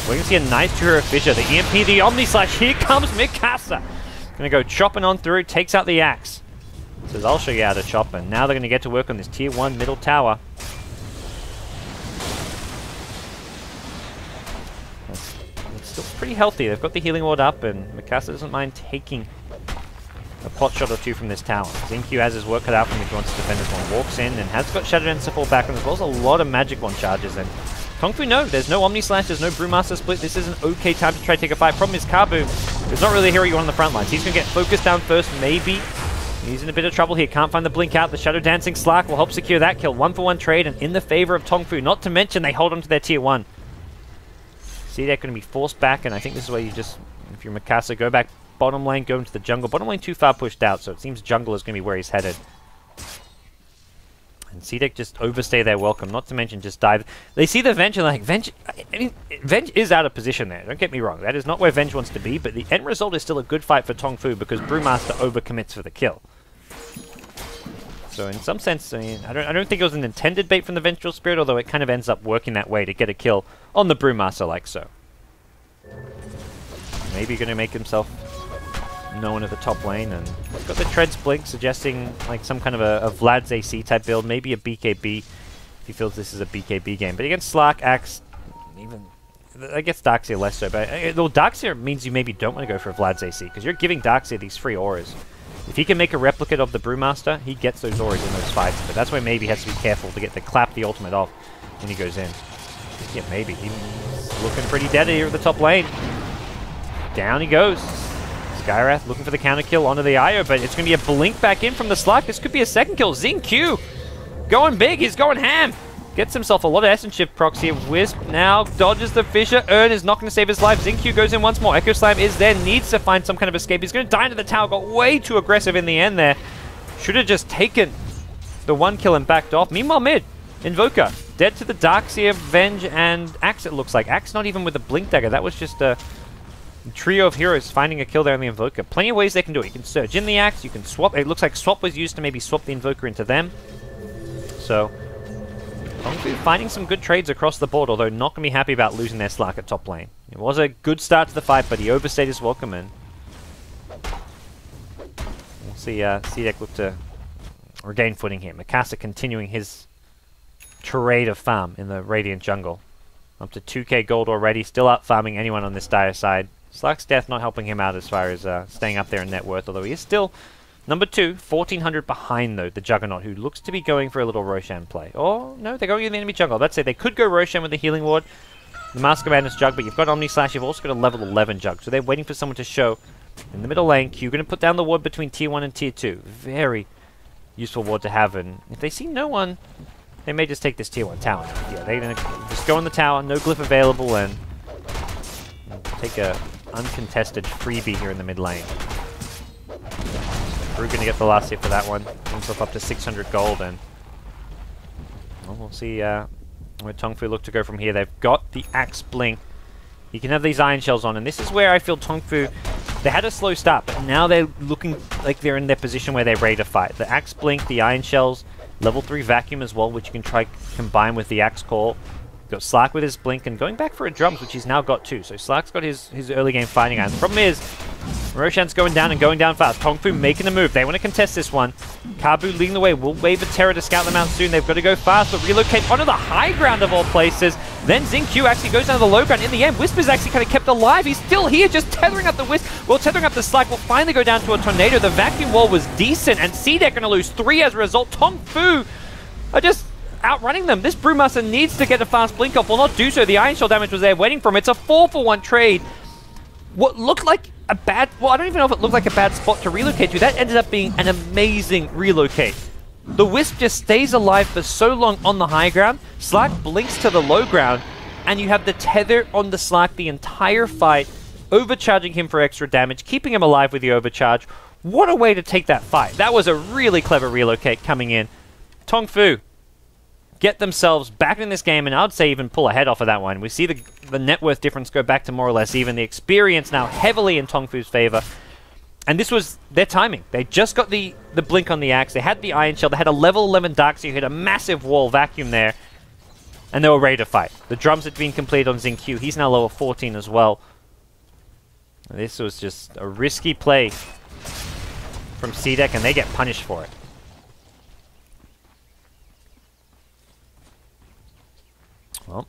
we're going to see a nice True Fissure. The EMP, the Omni Slash, here comes Mikasa. Going to go chopping on through, takes out the Axe. Says, I'll show you how to chop, and now they're going to get to work on this tier 1 middle tower. It's still pretty healthy. They've got the healing ward up, and Mikasa doesn't mind taking a pot shot or two from this tower. XinQ has his work cut out from if he wants to defend this one. Walks in and has got Shadow Dance to fall back on, as well as a lot of magic wand charges. And TongFu, no, there's no Omni Slash, there's no Brewmaster split. This is an okay time to try to take a fight. Problem is Kabu is not really a hero you want on the front lines. He's going to get focused down first, maybe. He's in a bit of trouble here. Can't find the blink out. The Shadow Dancing Slark will help secure that kill. 1-for-1 trade and in the favor of TongFu. Not to mention they hold on to their tier 1. CDEC going to be forced back, and I think this is where you just, if you're Mikasa, go back bottom lane, go into the jungle. Bottom lane too far pushed out, so it seems jungle is going to be where he's headed. And CDEC just overstay their welcome, not to mention just dive. They see the Venge and they're like, Venge, I mean, Venge is out of position there, don't get me wrong. That is not where Venge wants to be, but the end result is still a good fight for TongFu because Brewmaster overcommits for the kill. So in some sense, I mean, I don't think it was an intended bait from the Vengeful Spirit, although it kind of ends up working that way to get a kill on the Brewmaster like so. Maybe going to make himself known at the top lane, and got the Treads blink, suggesting like some kind of a Vlad's AC type build, maybe a BKB if he feels this is a BKB game. But against Slark, Axe, even I guess Darkseer less so. But well, Darkseer means you maybe don't want to go for a Vlad's AC because you're giving Darkseer these free auras. If he can make a replicate of the Brewmaster, he gets those auras in those fights. But that's why maybe he has to be careful to get the clap the ultimate off when he goes in. Yeah, maybe he's looking pretty dead here at the top lane. Down he goes. Skyrath looking for the counter kill onto the IO, but it's going to be a blink back in from the Slark. This could be a second kill. XinQ going big. He's going ham. Gets himself a lot of Essence Shift procs here. Wisp now dodges the Fissure. Ern is not going to save his life. XinQ goes in once more. Echo Slam is there. Needs to find some kind of escape. He's going to die into the tower. Got way too aggressive in the end there. Should have just taken the one kill and backed off. Meanwhile, mid. Invoker. Dead to the Darkseer, Venge, and Axe it looks like. Axe not even with a Blink Dagger. That was just a trio of heroes finding a kill there on the Invoker. Plenty of ways they can do it. You can surge in the Axe, you can swap. It looks like swap was used to maybe swap the Invoker into them. So, TongFu finding some good trades across the board, although not going to be happy about losing their Slark at top lane. It was a good start to the fight, but he overstayed his welcome, and we'll see CDEC look to regain footing here. Mikasa continuing his tirade of farm in the Radiant jungle. Up to 2k gold already, still out farming anyone on this dire side. Slark's death not helping him out as far as staying up there in net worth, although he is still number 2, 1400 behind though, the Juggernaut, who looks to be going for a little Roshan play. Or, no, they're going in the enemy jungle. Let's say they could go Roshan with the healing ward, the Mask of Madness Jug, but you've got Omni Slash, you've also got a level 11 Jug, so they're waiting for someone to show in the middle lane. Q going to put down the ward between tier 1 and tier 2. Very useful ward to have, and if they see no one, they may just take this tier 1 tower. Yeah, they're going to just go in the tower, no glyph available, and take a uncontested freebie here in the mid lane. We're going to get the last hit for that one. Himself up to 600 gold, and well, we'll see where TongFu look to go from here. They've got the Axe Blink. You can have these Iron Shells on, and this is where I feel TongFu, they had a slow start, but now they're looking like they're in their position where they're ready to fight. The Axe Blink, the Iron Shells, level 3 Vacuum as well, which you can try combine with the Axe Call. Got Slark with his Blink, and going back for a Drums, which he's now got too. So Slark's got his early game fighting iron. The problem is, Roshan's going down and going down fast. TongFu making a move. They want to contest this one. Kabu leading the way. Will wave a Terror to scout them out soon. They've got to go fast, but relocate onto the high ground of all places. Then XinQ actually goes down to the low ground. In the end, Wisp is actually kind of kept alive. He's still here, just tethering up the Wisp. Well, tethering up the Slark will finally go down to a Tornado. The Vacuum Wall was decent, and CDEC going to lose 3 as a result. TongFu are just outrunning them. This Brewmaster needs to get a fast blink off. Will not do so. The Iron Shell damage was there waiting for him. It's a 4-for-1 trade. What looked like a bad... Well, I don't even know if it looked like a bad spot to relocate to. That ended up being an amazing relocate. The Wisp just stays alive for so long on the high ground. Slark blinks to the low ground, and you have the tether on the Slark the entire fight, overcharging him for extra damage, keeping him alive with the overcharge. What a way to take that fight. That was a really clever relocate coming in. TongFu get themselves back in this game, and I'd say even pull ahead off of that one. We see the net worth difference go back to more or less even. The experience now heavily in TongFu's favor. And this was their timing. They just got the blink on the axe. They had the Iron Shell. They had a level 11 Dark Seer, hit a massive wall vacuum there. And they were ready to fight. The drums had been completed on XingQ. He's now level 14 as well. This was just a risky play from CDEC, and they get punished for it. Well,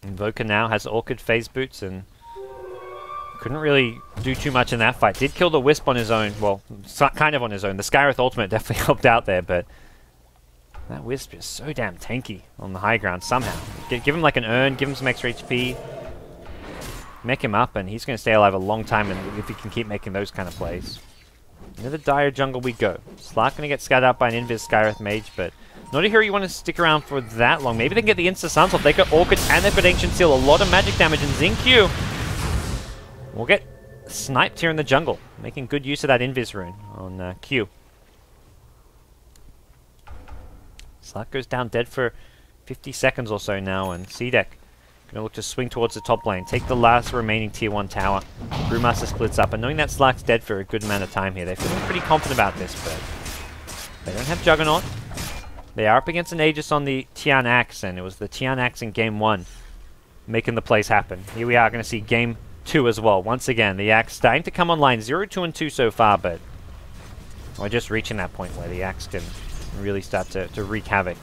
Invoker now has Orchid Phase Boots and couldn't really do too much in that fight. Did kill the Wisp on his own. Well, kind of on his own. The Skywrath ultimate definitely helped out there, but that Wisp is so damn tanky on the high ground somehow. Give him like an urn, give him some extra HP, mech him up, and he's going to stay alive a long time and if he can keep making those kind of plays. Into the dire jungle we go. Slark going to get scattered out by an Invis Skywrath Mage, but not a hero you want to stick around for that long. Maybe they can get the Insta-Suns off. They got Orchid and they've got Ancient Seal. A lot of magic damage, and XingQ will get sniped here in the jungle, making good use of that Invis rune on Q. Slark goes down dead for 50 seconds or so now, and CDEC going to look to swing towards the top lane, take the last remaining tier 1 tower. Brewmaster splits up, and knowing that Slark's dead for a good amount of time here, they're feeling pretty confident about this, but they don't have Juggernaut. They are up against an Aegis on the Tian Axe, and it was the Tian Axe in Game 1 making the plays happen. Here we are going to see Game 2 as well. Once again, the Axe starting to come online. 0, 2, and 2 so far, but we're just reaching that point where the Axe can really start to wreak havoc.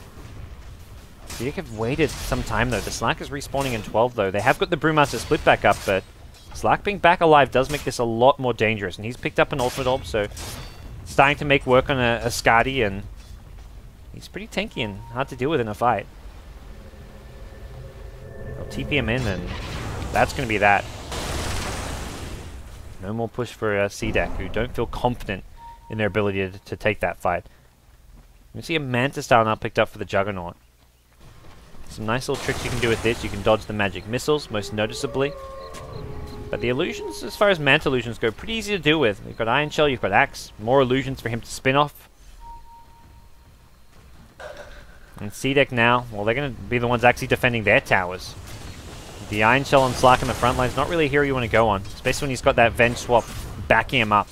CDEC have waited some time though. The Slark is respawning in 12 though. They have got the Brewmaster split back up, but Slark being back alive does make this a lot more dangerous, and he's picked up an ultimate orb, so starting to make work on a Skadi, and he's pretty tanky and hard to deal with in a fight. They'll TP him in, and that's going to be that. No more push for CDEC, who don't feel confident in their ability to take that fight. You see a Manta Star now picked up for the Juggernaut. Some nice little tricks you can do with this. You can dodge the magic missiles, most noticeably. But the illusions, as far as Manta illusions go, pretty easy to deal with. You've got Iron Shell, you've got Axe, more illusions for him to spin off. And CDEC now, well, they're going to be the ones actually defending their towers. The Iron Shell on Slark in the front line is not really a hero you want to go on, especially when he's got that Venge swap backing him up.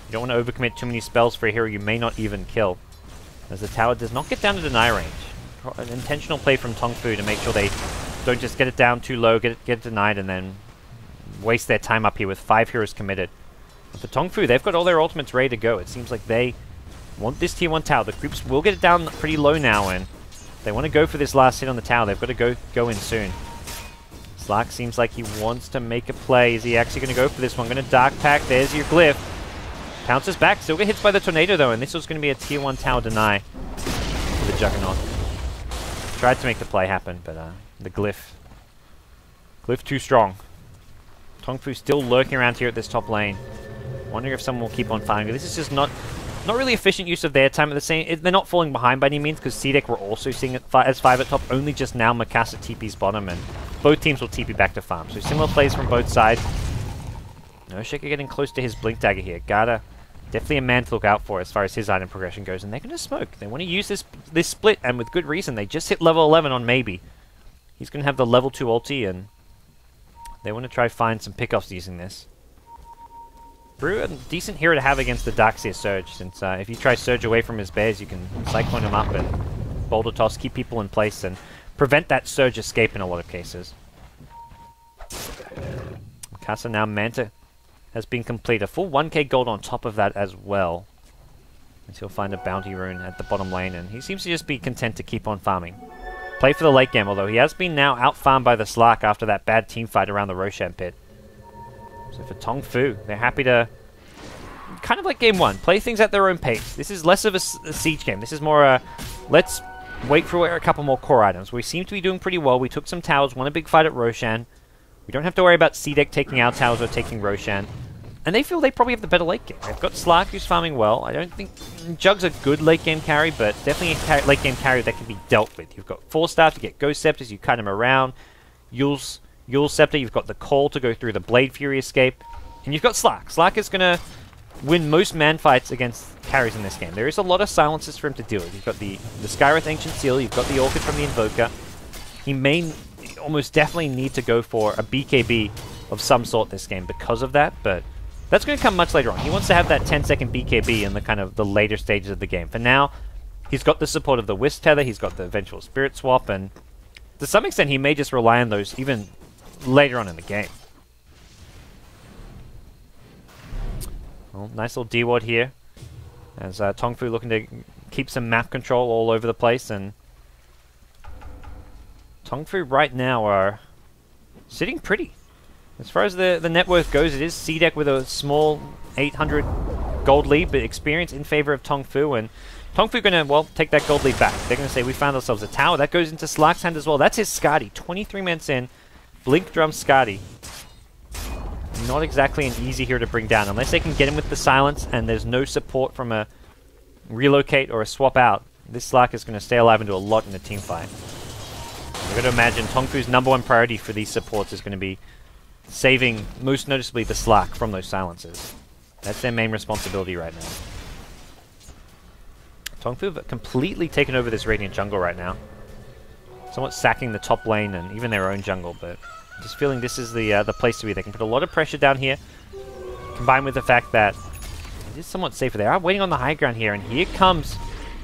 You don't want to overcommit too many spells for a hero you may not even kill, as the tower does not get down to deny range. An intentional play from TongFu to make sure they don't just get it down too low, get it denied, and then waste their time up here with 5 heroes committed. But for TongFu, they've got all their ultimates ready to go. It seems like they want this tier 1 tower. The creeps will get it down pretty low now, and they want to go for this last hit on the tower. They've got to go in soon. Slark seems like he wants to make a play. Is he actually going to go for this one? Going to Dark Pack. There's your Glyph. Pounces back. Still get hit by the Tornado, though, and this was going to be a tier 1 tower deny for the Juggernaut. Tried to make the play happen, but the Glyph too strong. TongFu still lurking around here at this top lane. Wondering if someone will keep on fighting. This is just not really efficient use of their time at the same. They're not falling behind by any means, because CDEC were also seeing it as 5 at top. Only just now Mikasa TP's bottom, and both teams will TP back to farm. So similar plays from both sides. No Shaker getting close to his Blink Dagger here. Gada, definitely a man to look out for as far as his item progression goes, and they're going to smoke. They want to use this split, and with good reason. They just hit level 11 on Maybe. He's going to have the level 2 ulti, and they want to try find some pickoffs using this. Brew, a decent hero to have against the Darkseer Surge, since if you try Surge away from his bears, you can Cyclone him up and Boulder Toss, keep people in place, and prevent that Surge escape in a lot of cases. Mikasa now Manta has been complete. A full 1k gold on top of that as well. And he'll find a bounty rune at the bottom lane, and he seems to just be content to keep on farming. Play for the late game, although he has been now out-farmed by the Slark after that bad team fight around the Roshan pit. So for TongFu, they're happy to, kind of like Game 1, play things at their own pace. This is less of a siege game. This is more a, let's wait for a couple more core items. We seem to be doing pretty well. We took some towers, won a big fight at Roshan. We don't have to worry about CDEC taking our towers or taking Roshan. And they feel they probably have the better late game. They've got Slark who's farming well. I don't think Jug's a good late game carry, but definitely a late game carry that can be dealt with. You've got 4 staff, you get Ghost Scepters, you cut him around. Yule's Scepter, you've got the Call to go through the Blade Fury escape. And you've got Slark. Slark is going to win most man fights against carries in this game. There is a lot of silences for him to deal with. You've got the Skywrath Ancient Seal, you've got the Orchid from the Invoker. He may almost definitely need to go for a BKB of some sort this game because of that, but that's going to come much later on. He wants to have that 10-second BKB in the kind of the later stages of the game. For now, he's got the support of the Wisp Tether, he's got the eventual Spirit Swap, and to some extent he may just rely on those even later on in the game. Well, nice little D-Ward here, as TongFu looking to keep some map control all over the place, and TongFu right now are sitting pretty. As far as the net worth goes, it is CDEC with a small 800 gold lead, but experience in favor of TongFu, and TongFu going to, well, take that gold lead back. They're going to say, we found ourselves a tower. That goes into Slark's hand as well. That's his Skadi. 23 minutes in. Blink Drum Skadi. Not exactly an easy hero to bring down. Unless they can get him with the silence and there's no support from a relocate or a swap out, this Slark is going to stay alive and do a lot in the team fight. You've got to imagine TongFu's #1 priority for these supports is going to be saving, most noticeably, the Slark from those silences. That's their main responsibility right now. TongFu have completely taken over this Radiant jungle right now. Somewhat sacking the top lane and even their own jungle, but just feeling this is the place to be. They can put a lot of pressure down here, combined with the fact that it is somewhat safer. They are waiting on the high ground here, and here comes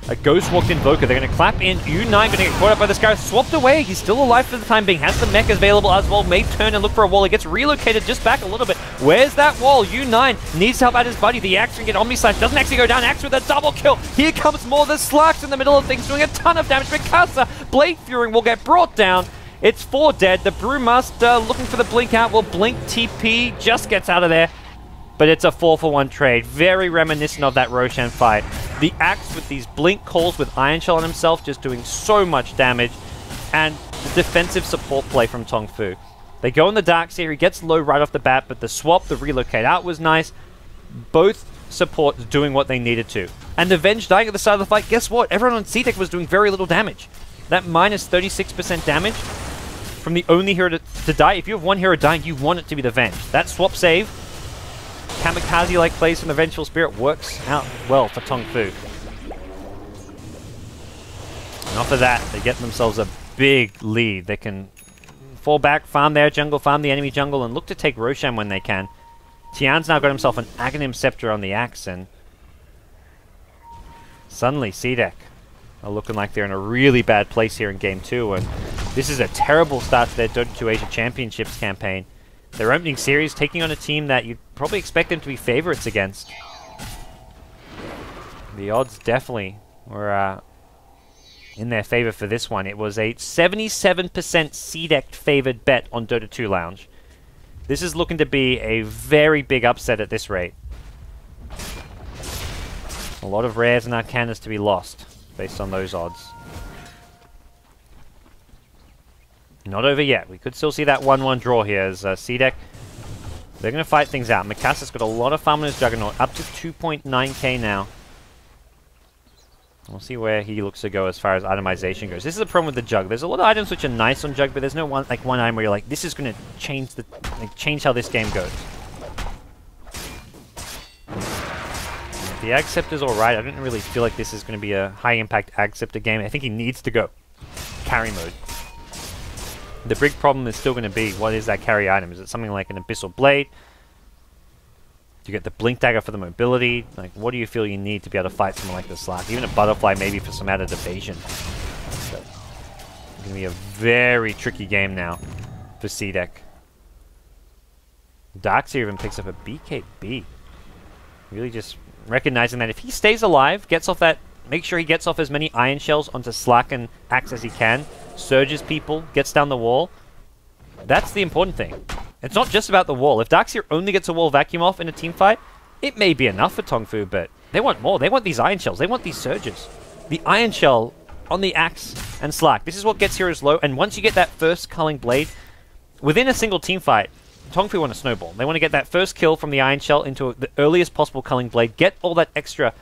a Ghost Walked Invoker. They're going to clap in. U9 going to get caught up by this guy. Swapped away. He's still alive for the time being. Has the mech available as well. May turn and look for a wall. He gets relocated just back a little bit. Where's that wall? U9 needs to help out his buddy. The Axe can get Omni Slash. Doesn't actually go down. Axe with a double kill. Here comes more. The Slark's in the middle of things, doing a ton of damage. Mikasa, Blade Fury will get brought down. It's 4 dead. The Brewmaster looking for the blink out. Will blink TP. Just gets out of there. But it's a 4-for-1 trade. Very reminiscent of that Roshan fight. The Axe with these blink calls with Iron Shell on himself, just doing so much damage. And the defensive support play from TongFu. They go in the Darkseer. He gets low right off the bat, but the swap, the relocate out was nice. Both supports doing what they needed to. And the Venge dying at the start of the fight, guess what? Everyone on CDEC was doing very little damage. That minus 36% damage from the only hero to die. If you have one hero dying, you want it to be the Venge. That swap save, kamikaze-like plays from the Vengeful Spirit works out well for TongFu. And off of that, they get themselves a big lead. They can fall back, farm their jungle, farm the enemy jungle, and look to take Roshan when they can. Tian's now got himself an Aghanim Scepter on the Axe, and suddenly CDEC are looking like they're in a really bad place here in Game 2, and this is a terrible start to their Dota 2 Asia Championships campaign. Their opening series taking on a team that you'd probably expect them to be favorites against. The odds definitely were in their favor for this one. It was a 77% CDEC favored bet on Dota 2 Lounge. This is looking to be a very big upset at this rate. A lot of rares and arcanas to be lost based on those odds. Not over yet. We could still see that 1-1 draw here as CDEC, they're going to fight things out. Mikasa's got a lot of farm in his Juggernaut, up to 2.9k now. We'll see where he looks to go as far as itemization goes. This is the problem with the Jug. There's a lot of items which are nice on Jug, but there's no one item where you're like, this is going to change how this game goes. The Ag Scepter's alright. I don't really feel like this is going to be a high impact Ag Scepter game. I think he needs to go carry mode. The big problem is still going to be, what is that carry item? Is it something like an Abyssal Blade? Do you get the Blink Dagger for the mobility? Like, what do you feel you need to be able to fight someone like the Slark? Even a Butterfly maybe for some added evasion. So, it's going to be a very tricky game now for CDEC. Darkseer even picks up a BKB. Really just recognizing that if he stays alive, gets off that, make sure he gets off as many Iron Shells onto Slark and Axe as he can, surges people, gets down the wall. That's the important thing. It's not just about the wall. If Darkseer only gets a wall vacuum off in a team fight, it may be enough for TongFu, but they want more. They want these Iron Shells. They want these surges. The Iron Shell on the Axe and Slark. This is what gets heroes low, and once you get that first Culling Blade, within a single team fight, TongFu want to snowball. They want to get that first kill from the Iron Shell into the earliest possible Culling Blade, get all that extra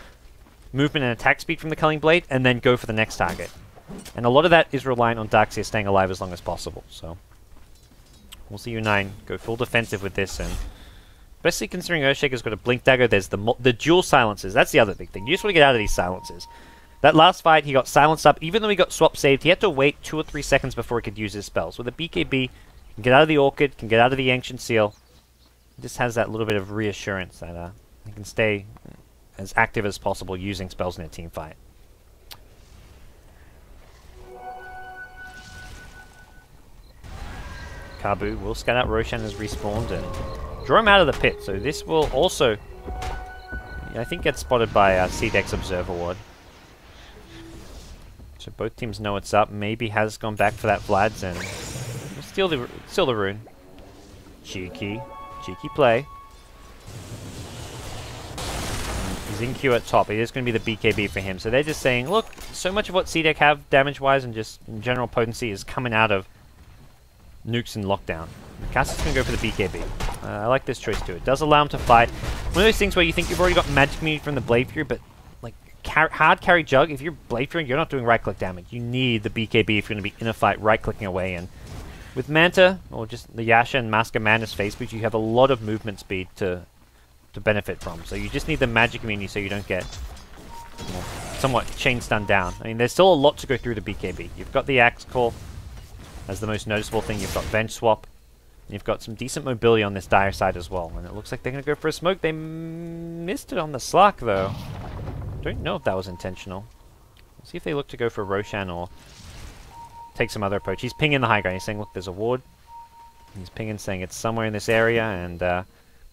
movement and attack speed from the Culling Blade, and then go for the next target. And a lot of that is reliant on Darkseer staying alive as long as possible. So we'll see U9 go full defensive with this, and Especially considering Earthshaker's got a Blink Dagger. There's the dual silences. That's the other big thing. You just want to get out of these silences. That last fight, he got silenced up. Even though he got swap saved, he had to wait 2 or 3 seconds before he could use his spells. With a BKB, he can get out of the Orchid, can get out of the Ancient Seal. He just has that little bit of reassurance that he can stay as active as possible using spells in a team fight. Kabu will scout out Roshan as respawned and draw him out of the pit. So this will also, I think, get spotted by CDEC's Observer Ward. So both teams know what's up. Maybe has gone back for that Vlad's and steal the rune. Cheeky play. Xingqiu at top. It is going to be the BKB for him. So they're just saying, look, so much of what CDEC have damage-wise and just in general potency is coming out of nukes and lockdown. Cass is going to go for the BKB. I like this choice too. It does allow him to fight. One of those things where you think you've already got magic immunity from the Blade Fury, but like hard carry Jug, if you're Blade Fury, you're not doing right-click damage. You need the BKB if you're going to be in a fight right-clicking away. And with Manta, or just the Yasha and Masker Madness face boost, you have a lot of movement speed to benefit from. So you just need the magic immunity so you don't get somewhat chain stunned down. I mean, there's still a lot to go through the BKB. You've got the Axe Core as the most noticeable thing. You've got Venge Swap. And you've got some decent mobility on this Dire side as well. And it looks like they're going to go for a smoke. They missed it on the Slark, though. Don't know if that was intentional. Let's see if they look to go for Roshan or take some other approach. He's pinging the high ground. He's saying, look, there's a ward. He's pinging, saying it's somewhere in this area. And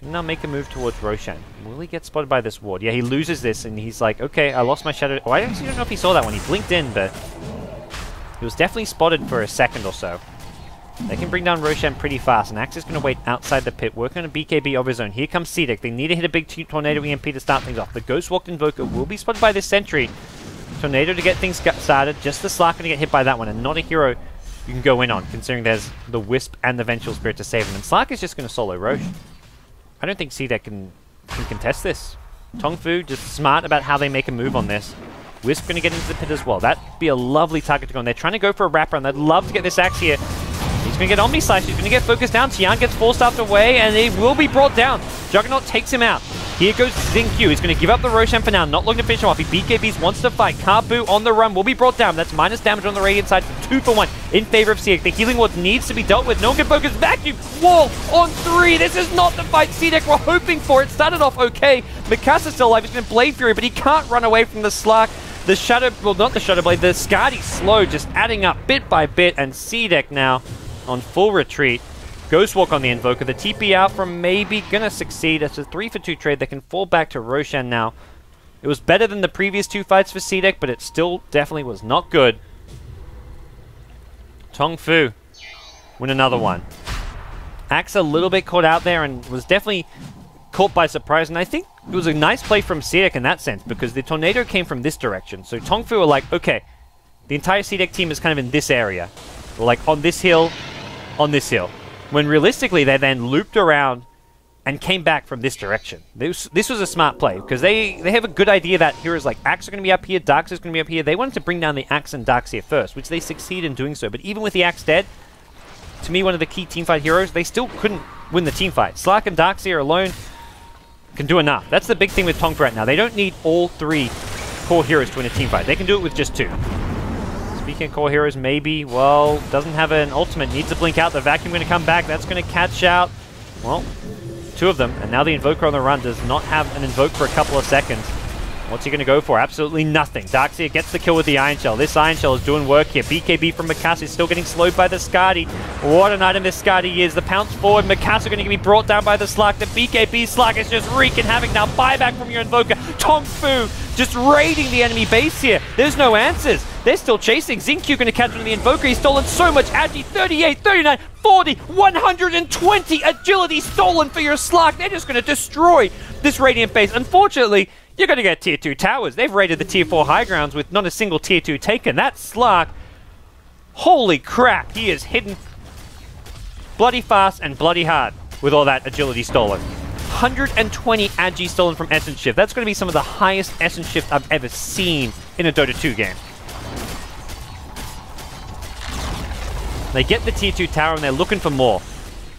now make a move towards Roshan. Will he get spotted by this ward? Yeah, he loses this, and he's like, okay, I lost my shadow. Oh, I actually don't know if he saw that when he blinked in, but he was definitely spotted for a second or so. They can bring down Roshan pretty fast, and Axe is going to wait outside the pit, working on a BKB of his own. Here comes CDEC. They need to hit a big Tornado EMP to start things off. The Ghost Walked Invoker will be spotted by this Sentry. Tornado to get things started. Just the Slark going to get hit by that one, and not a hero you can go in on, considering there's the Wisp and the Vengeful Spirit to save him. And Slark is just going to solo Rosh. I don't think CDEC can contest this. TongFu just smart about how they make a move on this. Wisp going to get into the pit as well. That'd be a lovely target to go on. They're trying to go for a wrapper, and they'd love to get this Axe here. He's going to get Omni Slash. He's going to get focused down. Tian gets forced out away, and he will be brought down. Juggernaut takes him out. Here goes Xingqiu. He's going to give up the Roshan for now. Not looking to finish him off. He BKBs, wants to fight. Kabu on the run will be brought down. That's minus damage on the Radiant side. 2 for 1 in favor of CDEC. The Healing Ward needs to be dealt with. No one can focus. Vacuum Wall on 3. This is not the fight CDEC were hoping for. It started off okay. Mikasa still alive. He's going to Blade Fury, but he can't run away from the Slark. The Shadow, well, not the Shadow Blade, the Skadi slow, just adding up bit by bit, and CDEC now on full retreat. Ghostwalk on the Invoker. The TP out from maybe gonna succeed. It's a 3-for-2 trade. They can fall back to Roshan now. It was better than the previous 2 fights for CDEC, but it still definitely was not good. TongFu win another one. Axe a little bit caught out there and was definitely caught by surprise, and I think it was a nice play from CDEC in that sense, because the Tornado came from this direction. So TongFu were like, okay, the entire CDEC team is kind of in this area. Like on this hill, on this hill. When realistically, they then looped around and came back from this direction. This was a smart play, because they have a good idea that heroes like Axe are going to be up here, Darks is going to be up here. They wanted to bring down the Axe and Darks here first, which they succeed in doing so. But even with the Axe dead, to me, one of the key teamfight heroes, they still couldn't win the teamfight. Slark and Darks here alone can do enough. That's the big thing with TongFu right now. They don't need all 3 core heroes to win a teamfight. They can do it with just 2. Speaking of core heroes, maybe, well, doesn't have an ultimate, needs to blink out. The Vacuum going to come back. That's going to catch out, well, 2 of them. And now the Invoker on the run does not have an Invoke for a couple of seconds. What's he going to go for? Absolutely nothing. Darkseer gets the kill with the Iron Shell. This Iron Shell is doing work here. BKB from Mikasa is still getting slowed by the Skadi. What an item this Skadi is. The pounce forward. Mikasa going to be brought down by the Slark. The BKB Slark is just wreaking havoc now. Buyback from your Invoker. TongFu just raiding the enemy base here. There's no answers. They're still chasing. Xingqiu going to catch on the Invoker. He's stolen so much agi. 38, 39, 40, 120 agility stolen for your Slark. They're just going to destroy this Radiant base. Unfortunately, you're going to get tier 2 towers. They've raided the tier 4 high grounds with not a single tier 2 taken. That Slark, holy crap, he is hidden bloody fast and bloody hard with all that agility stolen. 120 agi stolen from Essence Shift. That's going to be some of the highest Essence Shift I've ever seen in a Dota 2 game. They get the tier 2 tower and they're looking for more.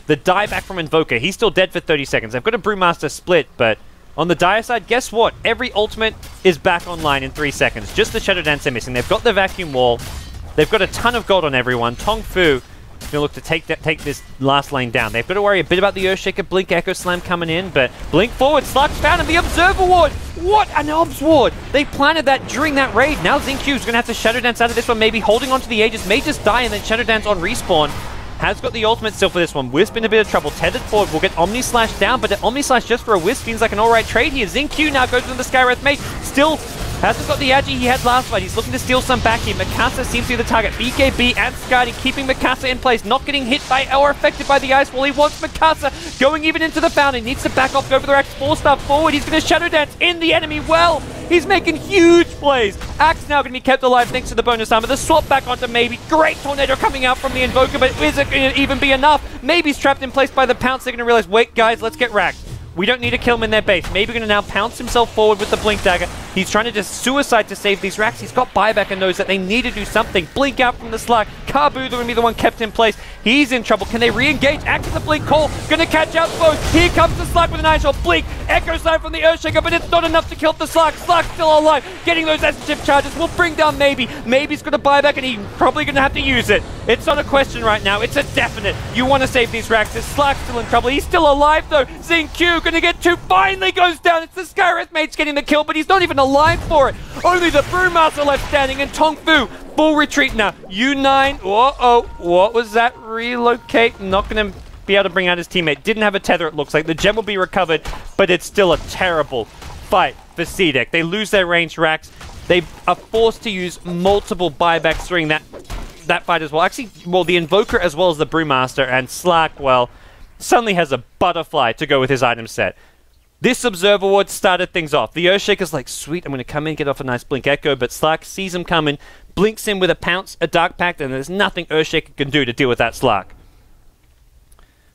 The dieback from Invoker. He's still dead for 30 seconds. They've got a Brewmaster split, but on the Dire side, guess what? Every ultimate is back online in 3 seconds. Just the Shadow Dance they're missing. They've got the Vacuum Wall. They've got a ton of gold on everyone. TongFu going to look to take this last lane down. They've got to worry a bit about the Earthshaker, Blink, Echo Slam coming in, but Blink forward, Slug's found him, the Observer Ward! What an Obs Ward! They planted that during that raid. Now XinQ's going to have to Shadow Dance out of this one, maybe holding onto the Aegis, may just die and then Shadow Dance on respawn. Has got the ultimate still for this one. Wisp in a bit of trouble. Tethered forward. Will get Omni Slash down, but Omni Slash just for a Wisp seems like an alright trade here. XinQ now goes into the Skywrath mate. Still hasn't got the agi he had last fight. He's looking to steal some back here. Mikasa seems to be the target. BKB and Skadi keeping Mikasa in place. Not getting hit by or affected by the Ice Wall. He wants Mikasa going even into the fountain. Needs to back off, go for the Axe 4-star forward. He's going to Shadow Dance in the enemy well. He's making huge plays. Axe now going to be kept alive thanks to the bonus armor. The swap back onto Maybe. Great Tornado coming out from the Invoker, but is it going to even be enough? Maybe's trapped in place by the Pounce. They're going to realize, wait guys, let's get racked. We don't need to kill him in their base. Maybe going to now pounce himself forward with the Blink Dagger. He's trying to just suicide to save these racks. He's got buyback and knows that they need to do something. Blink out from the Slug. Kabu going to be the one kept in place. He's in trouble. Can they re-engage? After the Blink call. Going to catch out both. Here comes the Slug with an Ice Shot. Blink. Echo Slam from the Earthshaker, but it's not enough to kill the Slug. Slug still alive. Getting those S-chip charges will bring down Maybe. Maybe's going to buy back and he's probably going to have to use it. It's not a question right now. It's a definite. You want to save these racks. This Slug's still in trouble. He's still alive though. XinQ going to get 2. Finally goes down. It's the Skywrath mate's getting the kill, but he's not even alive for it. Only the Brewmaster left standing, and TongFu full retreat now. U9. Uh-oh. What was that? Relocate. Not going to be able to bring out his teammate. Didn't have a tether, it looks like. The gem will be recovered, but it's still a terrible fight for CDEC. They lose their ranged racks. They are forced to use multiple buybacks during that fight as well. Actually, well, the Invoker as well as the Brewmaster, and Slack, well, suddenly has a butterfly to go with his item set. This Observer Ward started things off. The Earthshaker's like, sweet, I'm going to come in, get off a nice Blink Echo, but Slack sees him coming, blinks in with a Pounce, a Dark Pact, and there's nothing Earthshaker can do to deal with that Slack.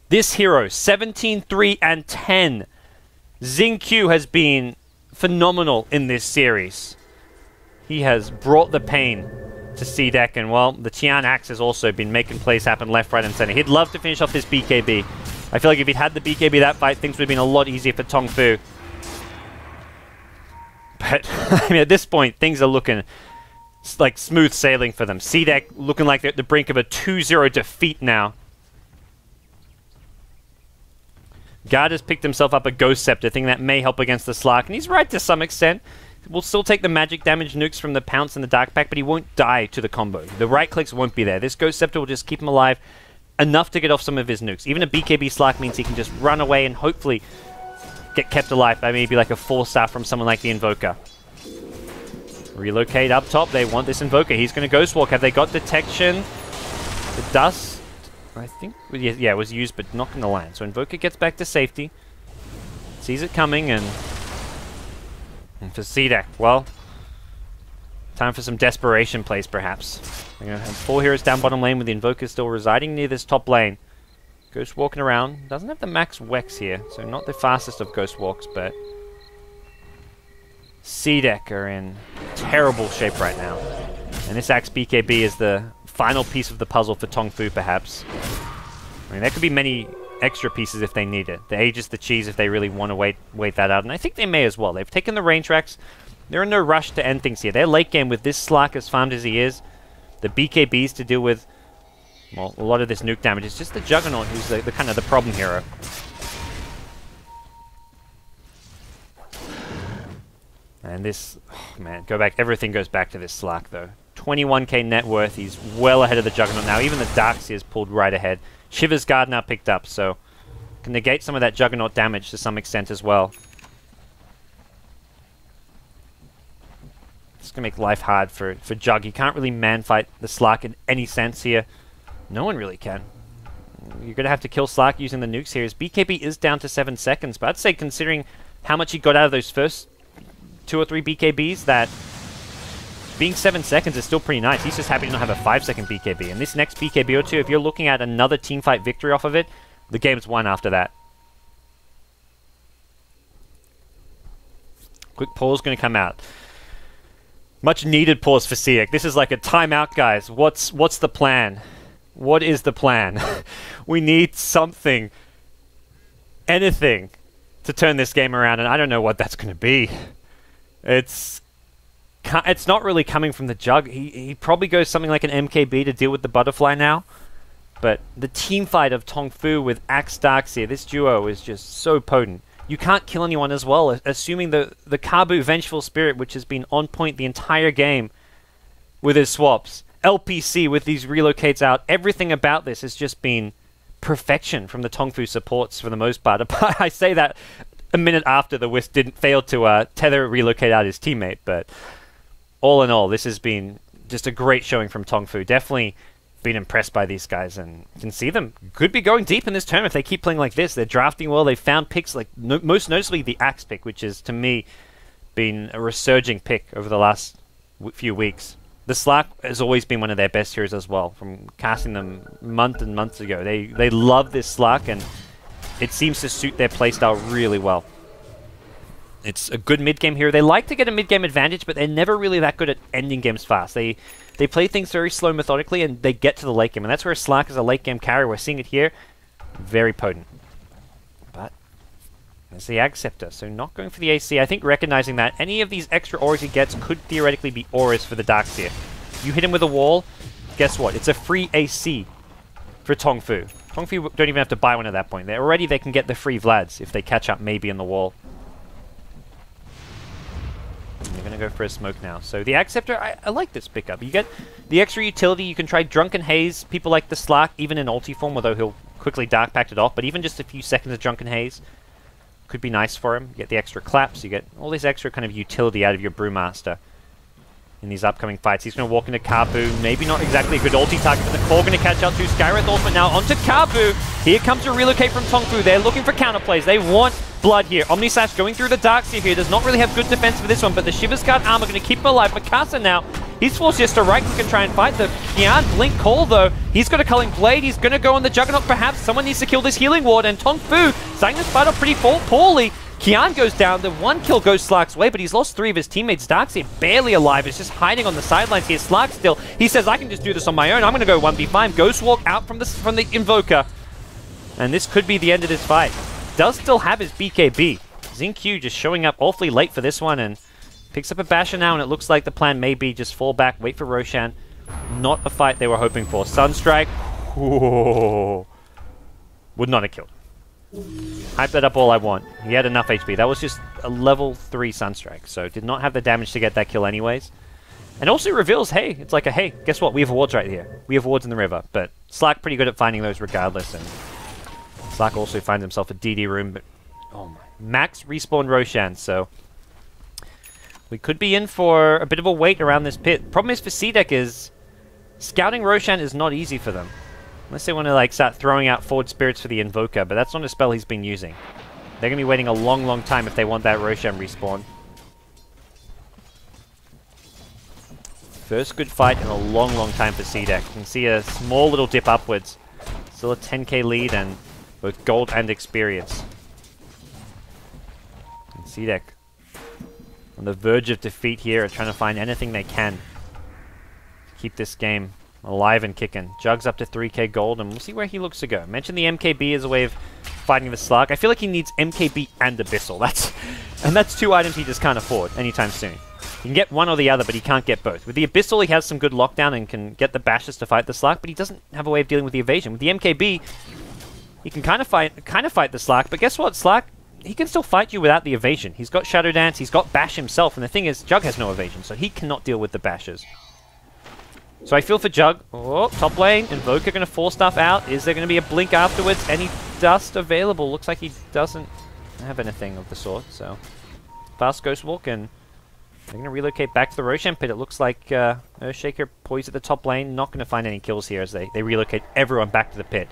This hero, 17-3 and 10. XinQ has been phenomenal in this series. He has brought the pain to CDEC, and well, the Tian Axe has also been making plays happen left, right, and center. He'd love to finish off this BKB. I feel like if he'd had the BKB that fight, things would have been a lot easier for TongFu. But, I mean, at this point, things are looking like smooth sailing for them. CDEC looking like they're at the brink of a 2-0 defeat now. Guard has picked himself up a Ghost Scepter, thinking that may help against the Slark, and he's right to some extent. We'll still take the magic damage nukes from the Pounce and the Dark Pack, but he won't die to the combo. The right clicks won't be there. This Ghost Scepter will just keep him alive enough to get off some of his nukes. Even a BKB Slark means he can just run away and hopefully get kept alive by maybe like a 4-star from someone like the Invoker. Relocate up top. They want this Invoker. He's going to Ghost Walk. Have they got detection? The dust, I think, yeah, it was used, but not going to land. So Invoker gets back to safety. Sees it coming, and for CDEC, well, time for some desperation plays, perhaps. They're going to have 4 heroes down bottom lane with the Invoker still residing near this top lane. Ghost walking around. Doesn't have the max Wex here, so not the fastest of Ghost Walks, but CDEC are in terrible shape right now. And this Axe BKB is the final piece of the puzzle for TongFu, perhaps. I mean, there could be many extra pieces if they need it. The Aegis, the Cheese, if they really want to wait that out. And I think they may as well. They've taken the range racks. They're in no rush to end things here. They're late game with this Slark as farmed as he is. The BKBs to deal with, well, a lot of this nuke damage. It's just the Juggernaut who's the kind of the problem hero. And this, oh man, everything goes back to this Slark though. 21k net worth, he's well ahead of the Juggernaut now. Even the Darkseer's pulled right ahead. Shiver's Guard now picked up, so can negate some of that Juggernaut damage to some extent as well. It's going to make life hard for Jug. He can't really man-fight the Slark in any sense here. No one really can. You're going to have to kill Slark using the nukes here. His BKB is down to 7 seconds, but I'd say considering how much he got out of those first 2 or 3 BKBs, that being 7 seconds is still pretty nice. He's just happy to not have a 5-second BKB. And this next BKB or 2, if you're looking at another teamfight victory off of it, the game's won after that. Quick pause going to come out. Much needed pause for CDEC. This is like a timeout, guys. What's the plan? What is the plan? We need something, anything, to turn this game around, and I don't know what that's going to be. It's not really coming from the Jug. He probably goes something like an MKB to deal with the Butterfly now. But the team fight of TongFu with Axe Darkseer, this duo is just so potent. You can't kill anyone as well, assuming the Kabu Vengeful Spirit, which has been on point the entire game with his swaps. LPC with these relocates out. Everything about this has just been perfection from the TongFu supports for the most part. I say that a minute after the Wisp didn't fail to tether relocate out his teammate, but all in all, this has been just a great showing from TongFu. Definitely been impressed by these guys, and you can see them could be going deep in this tournament if they keep playing like this. They're drafting well. They found picks like most noticeably the Axe pick, which is to me been a resurging pick over the last few weeks. The Slack has always been one of their best heroes as well, from casting them months and months ago. They love this Slack, and it seems to suit their playstyle really well. It's a good mid-game hero. They like to get a mid-game advantage, but they're never really that good at ending games fast. They play things very slow, methodically, and they get to the late game. And that's where Slack is a late-game carry. We're seeing it here. Very potent. But there's the Ag Scepter, so not going for the AC. I think recognizing that any of these extra auras he gets could theoretically be auras for the Darkseer. You hit him with a wall, guess what? It's a free AC for TongFu. TongFu don't even have to buy one at that point. They can get the free Vlads if they catch up maybe in the wall. They're going to go for a smoke now. So the Ag Scepter, I like this pickup. You get the extra utility. You can try Drunken Haze. People like the Slack, even in ulti form, although he'll quickly Dark Pact it off. But even just a few seconds of Drunken Haze could be nice for him. You get the extra claps. You get all this extra kind of utility out of your Brewmaster in these upcoming fights. He's going to walk into Kabu. Maybe not exactly a good ulti target, but the core going to catch out to Skywrath ultimate now onto Kabu. Here comes a relocate from TongFu. They're looking for counterplays. They want blood here. Omnislash going through the Darkseer here. Does not really have good defense for this one, but the Shiver's Guard armor going to keep him alive. Mikasa now, he's forced just to right click and try and fight the Kian Blink Call though. He's got a Culling Blade. He's going to go on the Juggernaut perhaps. Someone needs to kill this healing ward, and TongFu starting this fight off pretty poorly. Kian goes down. The one kill goes Slack's way, but he's lost 3 of his teammates. Darkseer barely alive. Is just hiding on the sidelines here. Slack still. He says, I can just do this on my own. I'm going to go 1v5. Ghost Walk out from the Invoker. And this could be the end of this fight. Does still have his BKB. XinQ just showing up awfully late for this one and picks up a Basher now, and it looks like the plan may be just fall back, wait for Roshan. Not a fight they were hoping for. Sunstrike. Whoa. Would not have killed. Hype that up all I want. He had enough HP. That was just a level 3 Sunstrike, so did not have the damage to get that kill anyways. And also reveals, hey, it's like a, hey, guess what? We have wards right here. We have wards in the river, but Slack pretty good at finding those regardless, and Slack also finds himself a DD room, but oh my. Max respawn Roshan, so we could be in for a bit of a wait around this pit. Problem is for CDEC is scouting Roshan is not easy for them. Unless they want to like start throwing out forward spirits for the Invoker, but that's not a spell he's been using. They're going to be waiting a long, long time if they want that Roshan respawn. First good fight in a long, long time for CDEC. You can see a small little dip upwards. Still a 10k lead and both gold and experience. And CDEC on the verge of defeat here, are trying to find anything they can to keep this game alive and kicking. Jug's up to 3k gold, and we'll see where he looks to go. Mentioned the MKB as a way of fighting the Slack. I feel like he needs MKB and Abyssal. That's 2 items he just can't afford anytime soon. He can get one or the other, but he can't get both. With the Abyssal, he has some good lockdown and can get the bashes to fight the Slack, but he doesn't have a way of dealing with the evasion. With the MKB, he can kind of fight the Slack, but guess what? Slack, he can still fight you without the evasion. He's got Shadow Dance, he's got Bash himself, and the thing is, Jug has no evasion, so he cannot deal with the bashes. So I feel for Jug. Oh, top lane. Invoker going to force stuff out. Is there going to be a blink afterwards? Any dust available? Looks like he doesn't have anything of the sort. So fast Ghost Walk, and they're going to relocate back to the Roshan pit. It looks like Earthshaker poised at the top lane. Not going to find any kills here as they relocate everyone back to the pit.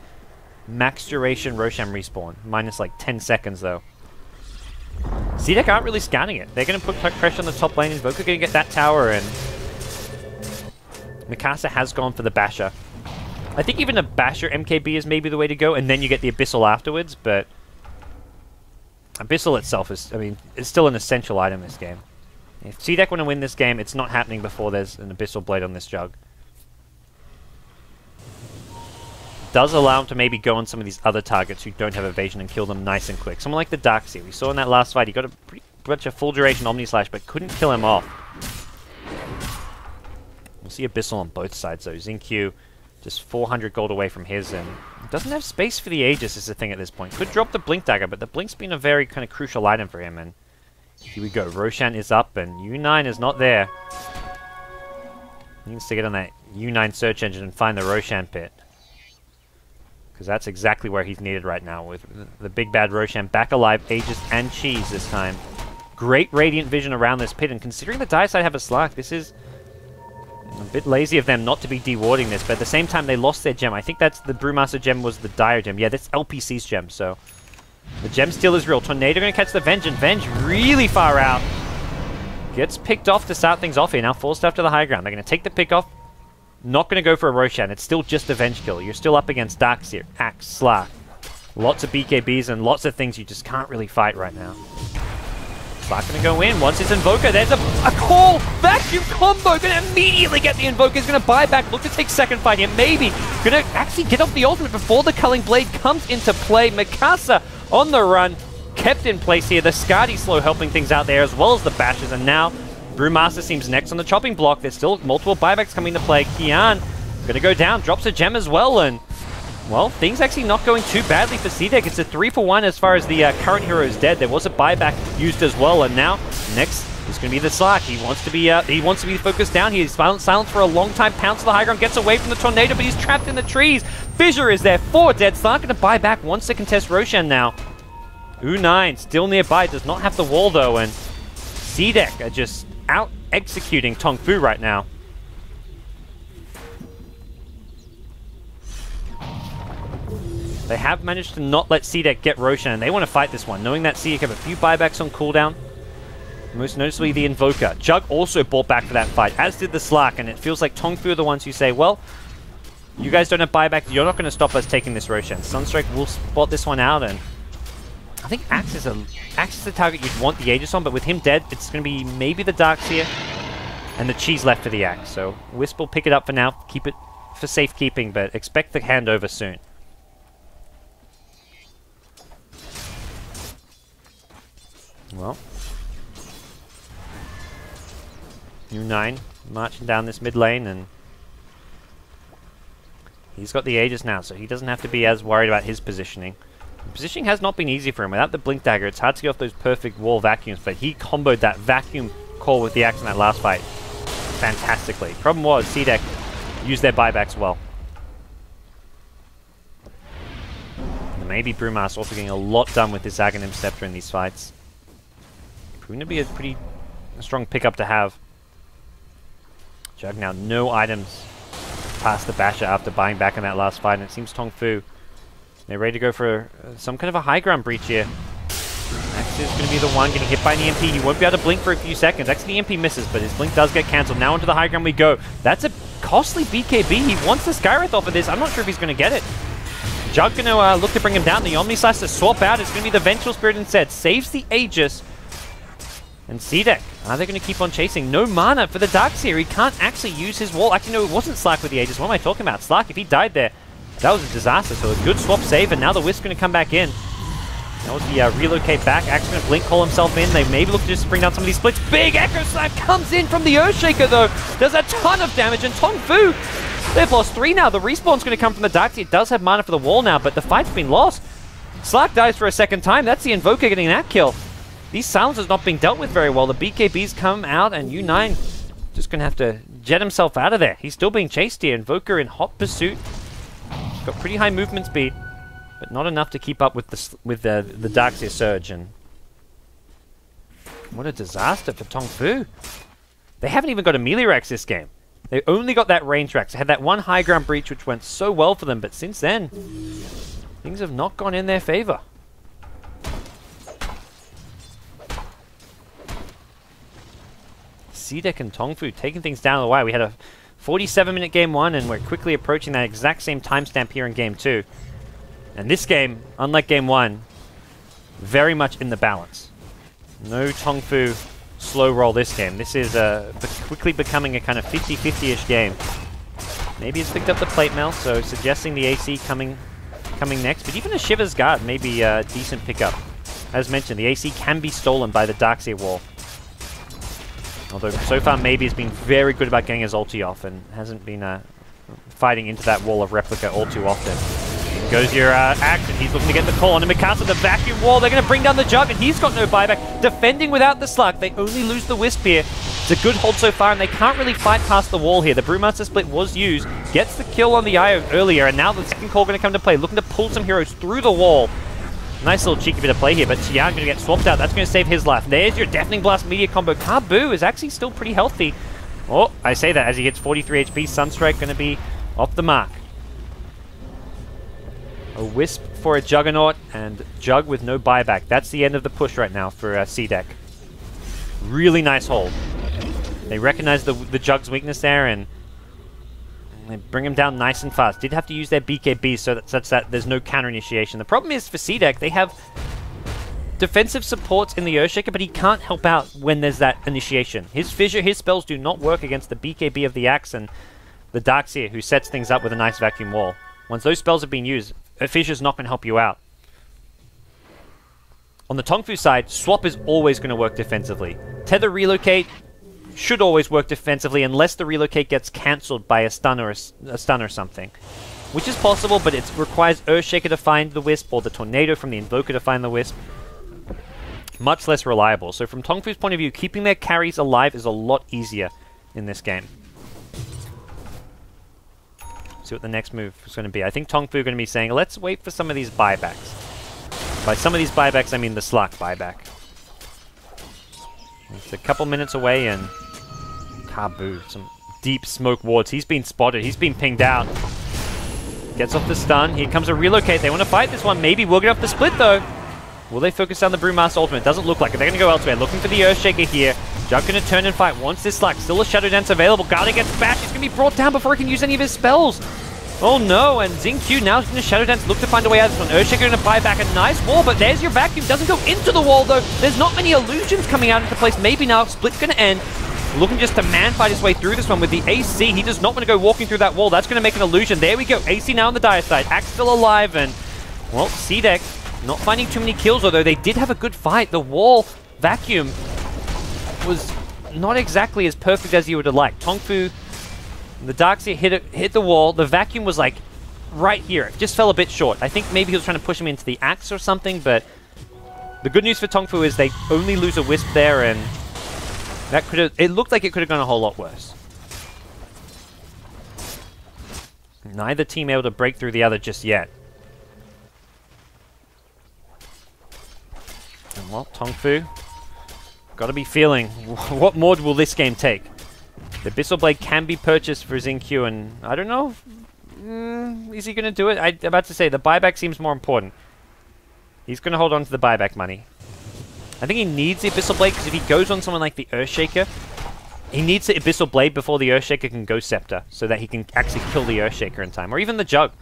Max duration Roshan respawn. Minus like 10 seconds though. CDEC aren't really scanning it. They're going to put pressure on the top lane. Invoker going to get that tower, and Mikasa has gone for the Basher. I think even a Basher MKB is maybe the way to go, and then you get the Abyssal afterwards, but Abyssal itself is, I mean, it's still an essential item in this game. If CDEC want to win this game, it's not happening before there's an Abyssal Blade on this Jug. it does allow him to maybe go on some of these other targets who don't have evasion and kill them nice and quick. Someone like the Darkseer. We saw in that last fight, he got a pretty much a full duration Omni Slash, but couldn't kill him off. We'll see Abyssal on both sides though. Xingqiu just 400 gold away from his, and doesn't have space for the Aegis is the thing at this point. Could drop the Blink Dagger, but the Blink's been a very kind of crucial item for him, and here we go. Roshan is up, and U9 is not there. He needs to get on that U9 search engine and find the Roshan pit. Because that's exactly where he's needed right now, with the big bad Roshan back alive, Aegis and Cheese this time. Great Radiant Vision around this pit, and considering the Dire side have a Slark, this is a bit lazy of them not to be dewarding this, but at the same time they lost their gem. I think that's the Brewmaster gem was the Dire gem. Yeah, that's LPC's gem, so the gem still is real. Tornado going to catch the Venge, and Venge really far out. Gets picked off to start things off here. Now forced after the high ground. They're going to take the pick off. Not going to go for a Roshan. It's still just a Venge kill. You're still up against Darkseer, Axe, Slark. Lots of BKBs and lots of things you just can't really fight right now. Slark going to go in. Once it's Invoker, there's a call! Vacuum combo! Going to immediately get the Invoker. He's going to buy back. Look to take second fight here. Maybe. Going to actually get off the ultimate before the Culling Blade comes into play. Mikasa on the run. Kept in place here. The Skadi slow helping things out there, as well as the bashes. And now Brewmaster seems next on the chopping block. There's still multiple buybacks coming into play. Kian going to go down. Drops a gem as well. And well, things actually not going too badly for CDEC. It's a 3-for-1 as far as the current hero is dead. There was a buyback used as well, and now next is going to be the Slark. He wants to be focused down here. He's silent for a long time. Pounces the high ground, gets away from the Tornado, but he's trapped in the trees. Fissure is there. 4 dead. Slark going to buy back. Wants to contest Roshan now. U9 still nearby. Does not have the wall though, and CDEC are just out executing TongFu right now. They have managed to not let CDEC get Roshan, and they want to fight this one, knowing that CDEC have a few buybacks on cooldown. Most noticeably the Invoker. Jug also bought back for that fight, as did the Slark, and it feels like TongFu are the ones who say, well, you guys don't have buyback, you're not going to stop us taking this Roshan. Sunstrike will spot this one out, and I think Axe is the target you'd want the Aegis on, but with him dead, it's going to be maybe the Darkseer and the Cheese left for the Axe. So Wisp will pick it up for now, keep it for safekeeping, but expect the handover soon. Well, U9 marching down this mid lane, and he's got the Aegis now, so he doesn't have to be as worried about his positioning. The positioning has not been easy for him. Without the Blink Dagger, it's hard to get off those perfect wall vacuums, but he comboed that vacuum call with the Axe in that last fight fantastically. Problem was, CDEC used their buybacks well. And maybe Brewmaster also getting a lot done with this Aghanim Scepter in these fights. Going to be a pretty strong pickup to have. Jug now no items past the Basher after buying back in that last fight, and it seems TongFu, they're ready to go for some kind of a high ground breach here. Axe is going to be the one getting hit by an EMP. He won't be able to blink for a few seconds. Actually, the EMP misses, but his blink does get cancelled. Now into the high ground we go. That's a costly BKB. He wants the Skywrath off of this. I'm not sure if he's going to get it. Jug going to look to bring him down. The Omni Slash to swap out. It's going to be the Vengeful Spirit instead. Saves the Aegis. And CDEC, are they going to keep on chasing? No mana for the Darkseer. He can't actually use his wall. Actually, no, it wasn't Slark with the Aegis. What am I talking about? Slark, if he died there, that was a disaster. So a good swap save, and now the Wisp's going to come back in. That was the relocate back. Axe going to blink, call himself in. They maybe look to just bring down some of these splits. Big Echo Slam comes in from the Earthshaker, though. Does a ton of damage, and TongFu, they've lost 3 now. The respawn's going to come from the Darkseer. It does have mana for the wall now, but the fight's been lost. Slark dies for a second time. That's the Invoker getting that kill. These silencers not being dealt with very well. The BKBs come out, and U9 just going to have to jet himself out of there. He's still being chased here. Invoker in hot pursuit. Got pretty high movement speed, but not enough to keep up with the Darkseer surge. And what a disaster for TongFu. They haven't even got a melee Rex this game. They only got that range Rex. They had that one high ground breach, which went so well for them, but since then, things have not gone in their favor. CDEC and TongFu taking things down the wire. We had a 47-minute game 1, and we're quickly approaching that exact same timestamp here in game 2. And this game, unlike game 1, very much in the balance. No TongFu slow roll this game. This is quickly becoming a kind of 50-50-ish game. Maybe he's picked up the plate mail, so suggesting the AC coming next. But even a Shiver's Guard may be a decent pickup. As mentioned, the AC can be stolen by the Darkseer wall. Although so far Maybe has been very good about getting his ulti off and hasn't been fighting into that wall of Replica all too often. Goes your Axe, and he's looking to get the call on him. Mikasa, the vacuum wall, they're going to bring down the Jug, and he's got no buyback. Defending without the Slug, they only lose the Wisp here. It's a good hold so far, and they can't really fight past the wall here. The Brewmaster split was used, gets the kill on the Io earlier, and now the second call going to come to play, looking to pull some heroes through the wall. Nice little cheeky bit of play here, but Tian going to get swapped out. That's going to save his life. There's your Deafening Blast media combo. Kabu is actually still pretty healthy. Oh, I say that as he hits 43 HP. Sunstrike going to be off the mark. A Wisp for a Juggernaut, and Jug with no buyback. That's the end of the push right now for CDEC. Really nice hold. They recognize the Jug's weakness there, and they bring him down nice and fast. Did have to use their BKB such that there's no counter initiation. The problem is for CDEC, they have defensive supports in the Earthshaker, but he can't help out when there's that initiation. His Fissure, his spells do not work against the BKB of the Axe and the Darkseer, who sets things up with a nice vacuum wall. Once those spells have been used, a Fissure's not going to help you out. On the TongFu side, Swap is always going to work defensively. Tether Relocate should always work defensively unless the Relocate gets cancelled by a stun or something. Which is possible, but it requires Earthshaker to find the Wisp or the Tornado from the Invoker to find the Wisp. Much less reliable. So from TongFu's point of view, keeping their carries alive is a lot easier in this game. See what the next move is going to be. I think TongFu are going to be saying, let's wait for some of these buybacks. By some of these buybacks, I mean the Slark buyback. It's a couple minutes away, and Kabu, some deep smoke wards. He's been spotted. He's been pinged out. Gets off the stun. Here comes a Relocate. They want to fight this one. Maybe we'll get off the split, though. Will they focus on the Brewmaster ultimate? Doesn't look like it. They're going to go elsewhere. Looking for the Earthshaker here. Jug going to turn and fight. Wants this Slark. Still a Shadow Dance available. Garda gets bashed. He's going to be brought down before he can use any of his spells. Oh no, and XingQ now is going to Shadow Dance, look to find a way out of this one. Earthshaker going to buy back a nice wall, but there's your vacuum. Doesn't go into the wall though. There's not many illusions coming out into place. Maybe now Split's going to end. Looking just to man-fight his way through this one with the AC. He does not want to go walking through that wall. That's going to make an illusion. There we go. AC now on the dire side. Axe still alive, and, well, CDEC not finding too many kills, although they did have a good fight. The wall vacuum was not exactly as perfect as you would have liked. TongFu, the Darkseer hit the wall. The vacuum was like right here. It just fell a bit short. I think maybe he was trying to push him into the Axe or something, but the good news for TongFu is they only lose a Wisp there, and that could have, it looked like it could have gone a whole lot worse. Neither team able to break through the other just yet. And well, TongFu got to be feeling, what more will this game take? The Abyssal Blade can be purchased for XingQ, and I don't know, is he going to do it? I'm about to say, the buyback seems more important. He's going to hold on to the buyback money. I think he needs the Abyssal Blade, because if he goes on someone like the Earthshaker, he needs the Abyssal Blade before the Earthshaker can go Scepter, so that he can actually kill the Earthshaker in time, or even the Jug.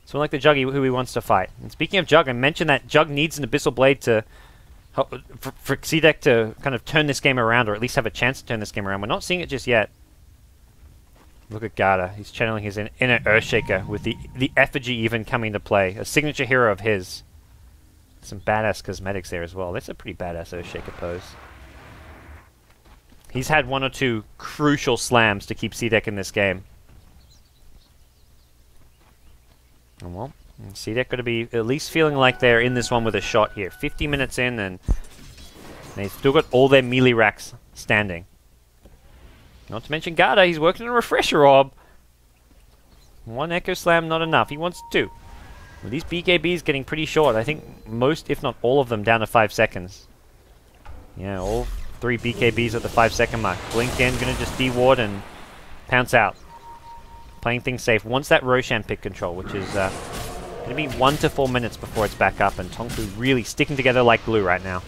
Someone like the Jug who he wants to fight. And speaking of Jug, I mentioned that Jug needs an Abyssal Blade to for CDEC to kind of turn this game around, or at least have a chance to turn this game around. We're not seeing it just yet. Look at Garda. He's channeling his inner Earthshaker with the effigy even coming to play. A signature hero of his. Some badass cosmetics there as well. That's a pretty badass Earthshaker pose. He's had one or two crucial slams to keep CDEC in this game. And well, CDEC got to be at least feeling like they're in this one with a shot here. 50 minutes in, and they've still got all their melee racks standing. Not to mention Garda, he's working on a Refresher Orb. One Echo Slam, not enough. He wants two. Well, these BKBs getting pretty short. I think most, if not all of them, down to 5 seconds. Yeah, all 3 BKBs at the 5-second mark. Blink in, gonna just de-ward and pounce out. Playing things safe. Wants that Roshan pick control, which is going to be 1 to 4 minutes before it's back up, and TongFu really sticking together like glue right now.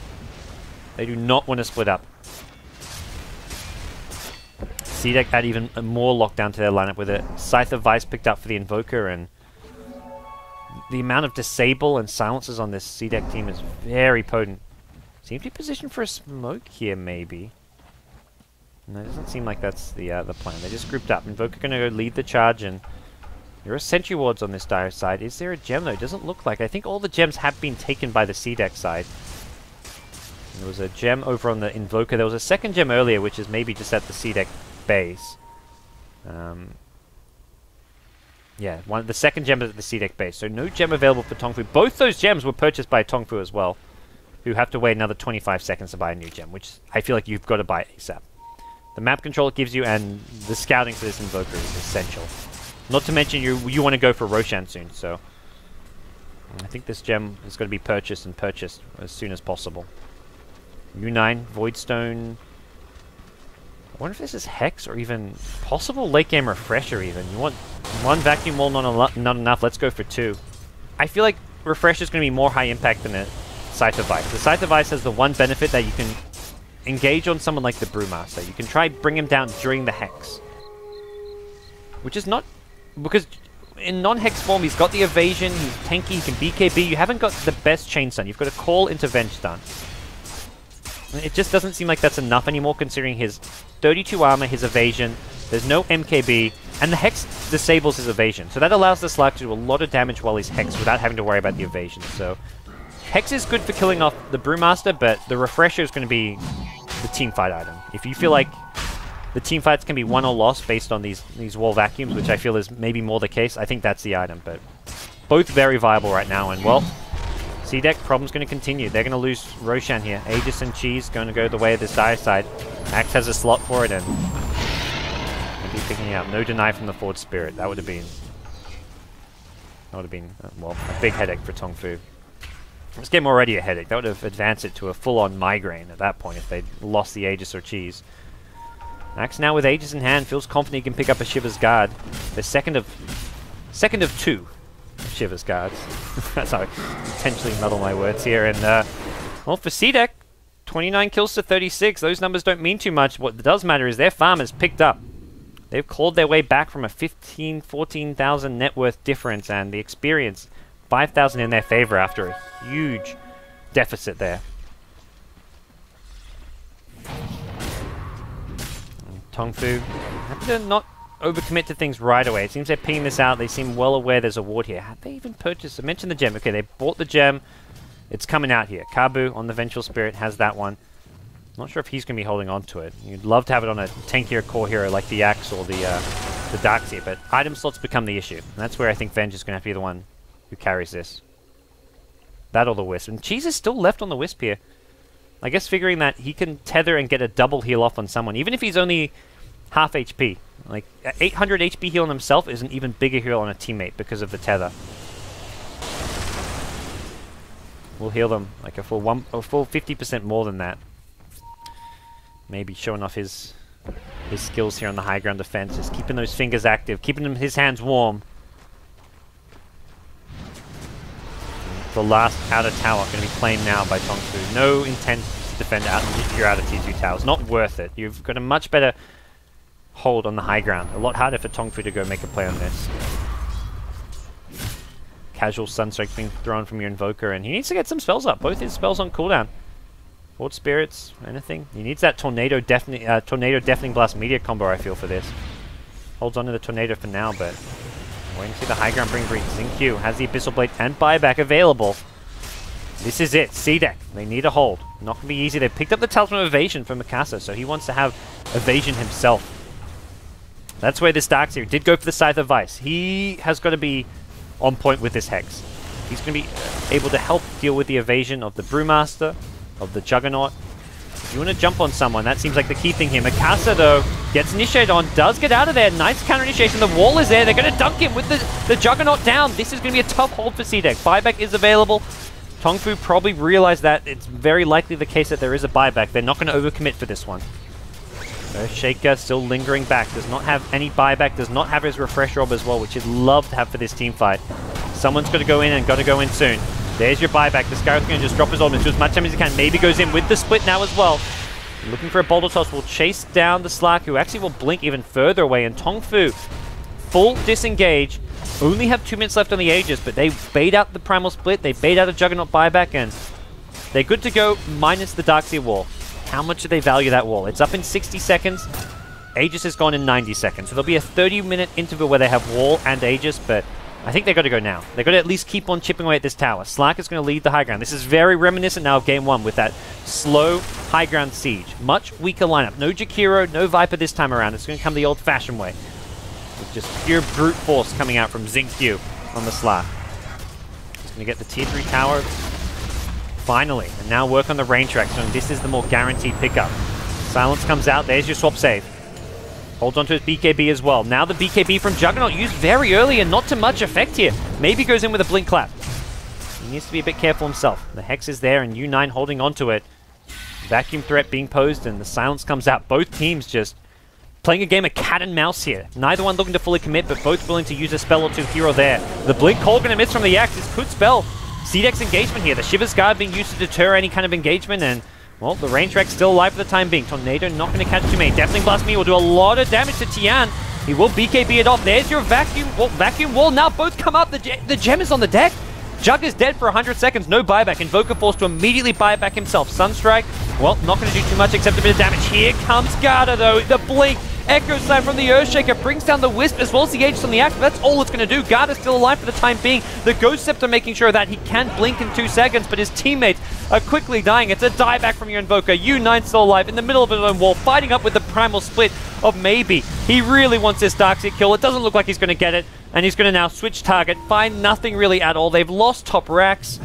They do not want to split up. CDEC add even more lockdown to their lineup with it. Scythe of Vice picked up for the Invoker, and the amount of Disable and Silences on this CDEC team is very potent. Seems to be positioned for a smoke here, maybe. No, it doesn't seem like that's the plan. They just grouped up. Invoker going to go lead the charge, and there are sentry wards on this dire side. Is there a gem though? It doesn't look like. I think all the gems have been taken by the CDEC side. And there was a gem over on the Invoker. There was a second gem earlier, which is maybe just at the CDEC base. Yeah, the second gem is at the CDEC base. So no gem available for TongFu. Both those gems were purchased by TongFu as well, who have to wait another 25 seconds to buy a new gem, which I feel like you've got to buy ASAP. The map control it gives you and the scouting for this Invoker is essential. Not to mention you want to go for Roshan soon, so I think this gem is going to be purchased and purchased as soon as possible. U9, Voidstone. I wonder if this is Hex or even possible late game Refresher even. You want one Vacuum Wall, not enough. Let's go for 2. I feel like Refresher is going to be more high impact than a Scythe of Ice. The Scythe of Ice has the one benefit that you can engage on someone like the Brewmaster. You can try bring him down during the Hex. Which is not... Because in non-Hex form, he's got the evasion, he's tanky, he can BKB. You haven't got the best chain stun. You've got a call into Venge stun. It just doesn't seem like that's enough anymore, considering his 32 armor, his evasion, there's no MKB, and the Hex disables his evasion. So that allows the Slark to do a lot of damage while he's Hex without having to worry about the evasion. So Hex is good for killing off the Brewmaster, but the Refresher is going to be the teamfight item. If you feel like the teamfights can be won or lost based on these wall vacuums, which I feel is maybe more the case, I think that's the item. But both very viable right now, and well, CDEC problem's going to continue. They're going to lose Roshan here. Aegis and Cheese going to go the way of this dire side. Axe has a slot for it, and we'll be picking out. No deny from the Forge Spirit. That would have been well, a big headache for TongFu. This game already a headache. That would have advanced it to a full-on migraine at that point if they'd lost the Aegis or Cheese. Axe now with Aegis in hand feels confident he can pick up a Shiva's Guard. The second of 2 Shiva's Guards. Sorry, intentionally muddle my words here. And well, for CDEC, 29 kills to 36. Those numbers don't mean too much. What does matter is their farm has picked up. They've clawed their way back from a 14,000 net worth difference, and the experience 5,000 in their favor after a huge deficit there. TongFu happy to not overcommit to things right away. It seems they're pinging this out. They seem well aware there's a ward here. Have they even purchased? I mentioned the gem. Okay, they bought the gem. It's coming out here. Kabu on the Vengeful Spirit has that one. Not sure if he's going to be holding on to it. You'd love to have it on a tankier core hero like the Axe or the Darkseer, but item slots become the issue. And that's where I think Venge is going to have to be the one who carries this. That or the Wisp. And Cheese is still left on the Wisp here. I guess figuring that he can tether and get a double heal off on someone, even if he's only half HP. Like, 800 HP heal on himself is an even bigger heal on a teammate because of the tether. We'll heal them like a full 50% more than that. Maybe showing off his skills here on the high ground defense, just keeping those fingers active, keeping his hands warm. The last outer tower going to be claimed now by TongFu. No intent to defend your outer T2 towers. Not worth it. You've got a much better hold on the high ground. A lot harder for TongFu to go make a play on this. Casual Sunstrike being thrown from your Invoker, and he needs to get some spells up. Both his spells on cooldown. Forge Spirits, anything. He needs that Tornado Deafening Blast Meteor combo, I feel, for this. Holds on to the Tornado for now, but waiting to see the high ground bring breach. Xingqiu has the Abyssal Blade and buyback available. This is it. CDEC. They need a hold. Not going to be easy. They picked up the Talisman of Evasion from Mikasa, so he wants to have evasion himself. That's where this Darkseer did go for the Scythe of Ice. He has got to be on point with this Hex. He's going to be able to help deal with the evasion of the Brewmaster, of the Juggernaut. If you want to jump on someone, that seems like the key thing here. Mikasa, though, gets initiated on, does get out of there. Nice counter initiation. The wall is there. They're going to dunk him with the Juggernaut down. This is going to be a tough hold for CDEC. Buyback is available. TongFu probably realized that it's very likely the case that there is a buyback. They're not going to overcommit for this one. Shaker still lingering back. Does not have any buyback. Does not have his Refresh Orb as well, which he'd love to have for this team fight. Someone's got to go in and got to go in soon. There's your buyback. The Scarab's going to just drop his ultimate, do as much time as he can. Maybe goes in with the split now as well. Looking for a Boulder Toss. Will chase down the Slark, who actually will blink even further away. And TongFu, full disengage. Only have 2 minutes left on the Aegis, but they bait out the Primal Split. They bait out a Juggernaut buyback, and they're good to go minus the Darkseer wall. How much do they value that wall? It's up in 60 seconds. Aegis has gone in 90 seconds. So there'll be a 30-minute interval where they have wall and Aegis, but I think they've got to go now. They've got to at least keep on chipping away at this tower. Slack is going to lead the high ground. This is very reminiscent now of Game 1 with that slow high ground siege. Much weaker lineup. No Jakiro, no Viper this time around. It's going to come the old-fashioned way. With just pure brute force coming out from Xingqiu on the Slack. He's going to get the tier 3 tower finally. And now work on the range track. So this is the more guaranteed pickup. Silence comes out. There's your swap save. Holds onto his BKB as well. Now the BKB from Juggernaut used very early and not to much effect here. Maybe goes in with a blink clap. He needs to be a bit careful himself. The Hex is there and U9 holding onto it. Vacuum threat being posed and the silence comes out. Both teams just playing a game of cat and mouse here. Neither one looking to fully commit, but both willing to use a spell or two here or there. The blink call going to miss from the Axe. This could spell CDEC's engagement here. The Shiver's Guard being used to deter any kind of engagement, and well, the range track's still alive for the time being. Tornado not going to catch too many. Definitely Blast Me will do a lot of damage to Tian. He will BKB it off. There's your vacuum wall. Now both come up. The gem is on the deck. Jug is dead for 100 seconds. No buyback. Invoker forced to immediately buy it back himself. Sunstrike, well, not going to do too much except a bit of damage. Here comes Garda though. The blink. Echo Slam from the Earthshaker brings down the Wisp as well as the Aegis on the Axe, but that's all it's going to do. Garda's still alive for the time being. The Ghost Scepter making sure that he can blink in 2 seconds, but his teammates are quickly dying. It's a dieback from your Invoker. U9 still alive in the middle of his own wall, fighting up with the Primal Split of maybe. He really wants this Darkseid kill. It doesn't look like he's going to get it, and he's going to now switch target, find nothing really at all. They've lost top racks.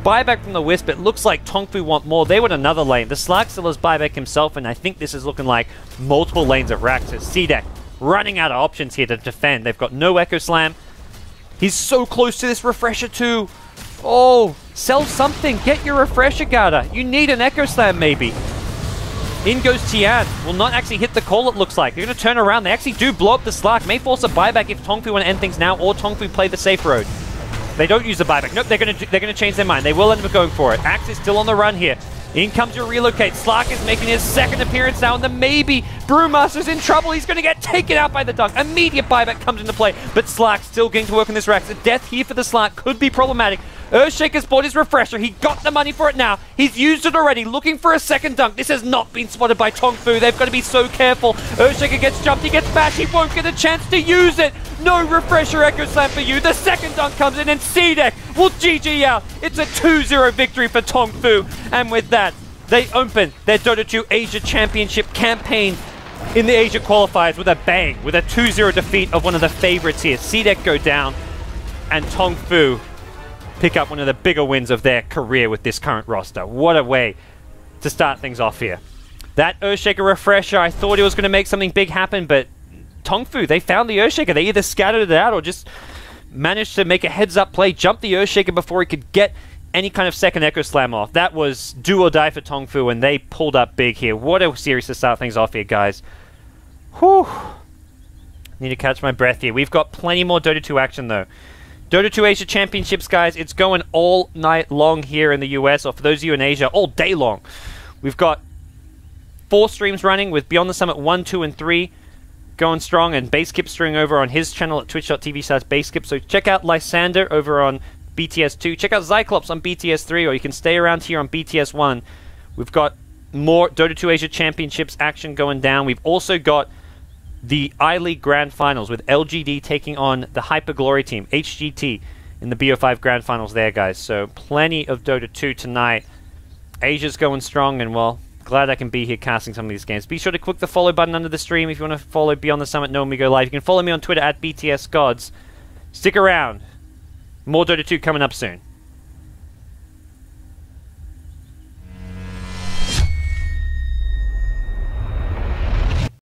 Buyback from the Wisp. It looks like TongFu want more. They want another lane. The Slark still has buyback himself, and I think this is looking like multiple lanes of racks. So CDEC running out of options here to defend. They've got no Echo Slam. He's so close to this Refresher too. Oh, sell something. Get your Refresher, Garda. You need an Echo Slam maybe. In goes Tian. Will not actually hit the call, it looks like. They're going to turn around. They actually do blow up the Slark. May force a buyback if TongFu want to end things now, or TongFu play the safe road. They don't use the buyback. Nope, they're gonna change their mind. They will end up going for it. Axe is still on the run here. In comes your relocate. Slark is making his second appearance now, and the maybe Brewmaster's in trouble. He's gonna get taken out by the dunk. Immediate buyback comes into play, but Slark still getting to work on this rack. The death here for the Slark could be problematic. Earthshaker's bought his Refresher. He got the money for it now. He's used it already, looking for a second dunk. This has not been spotted by TongFu. They've got to be so careful. Earthshaker gets jumped. He gets bashed. He won't get a chance to use it. No Refresher Echo Slam for you. The second dunk comes in, and CDEC will GG out. It's a 2-0 victory for TongFu. And with that, they open their Dota 2 Asia Championship campaign in the Asia qualifiers with a bang, with a 2-0 defeat of one of the favorites here. CDEC go down, and TongFu pick up one of the bigger wins of their career with this current roster. What a way to start things off here. That Earthshaker Refresher, I thought it was going to make something big happen, but TongFu, they found the Earthshaker. They either scattered it out or just managed to make a heads-up play, jump the Earthshaker before he could get any kind of second Echo Slam off. That was do or die for TongFu, and they pulled up big here. What a series to start things off here, guys. Whew. Need to catch my breath here. We've got plenty more Dota 2 action, though. Dota 2 Asia Championships, guys, it's going all night long here in the US, or for those of you in Asia, all day long. We've got 4 streams running with Beyond the Summit 1, 2, and 3 going strong, and Basekip streaming over on his channel at twitch.tv/Basekip. So check out Lysander over on BTS 2. Check out Zyclops on BTS 3, or you can stay around here on BTS 1. We've got more Dota 2 Asia Championships action going down. We've also got the I-League Grand Finals with LGD taking on the Hyper Glory team, HGT, in the BO5 Grand Finals there, guys. So plenty of Dota 2 tonight. Asia's going strong, and well, glad I can be here casting some of these games. Be sure to click the follow button under the stream if you want to follow Beyond the Summit, know when we go live. You can follow me on Twitter at BTS GoDz. Stick around. More Dota 2 coming up soon.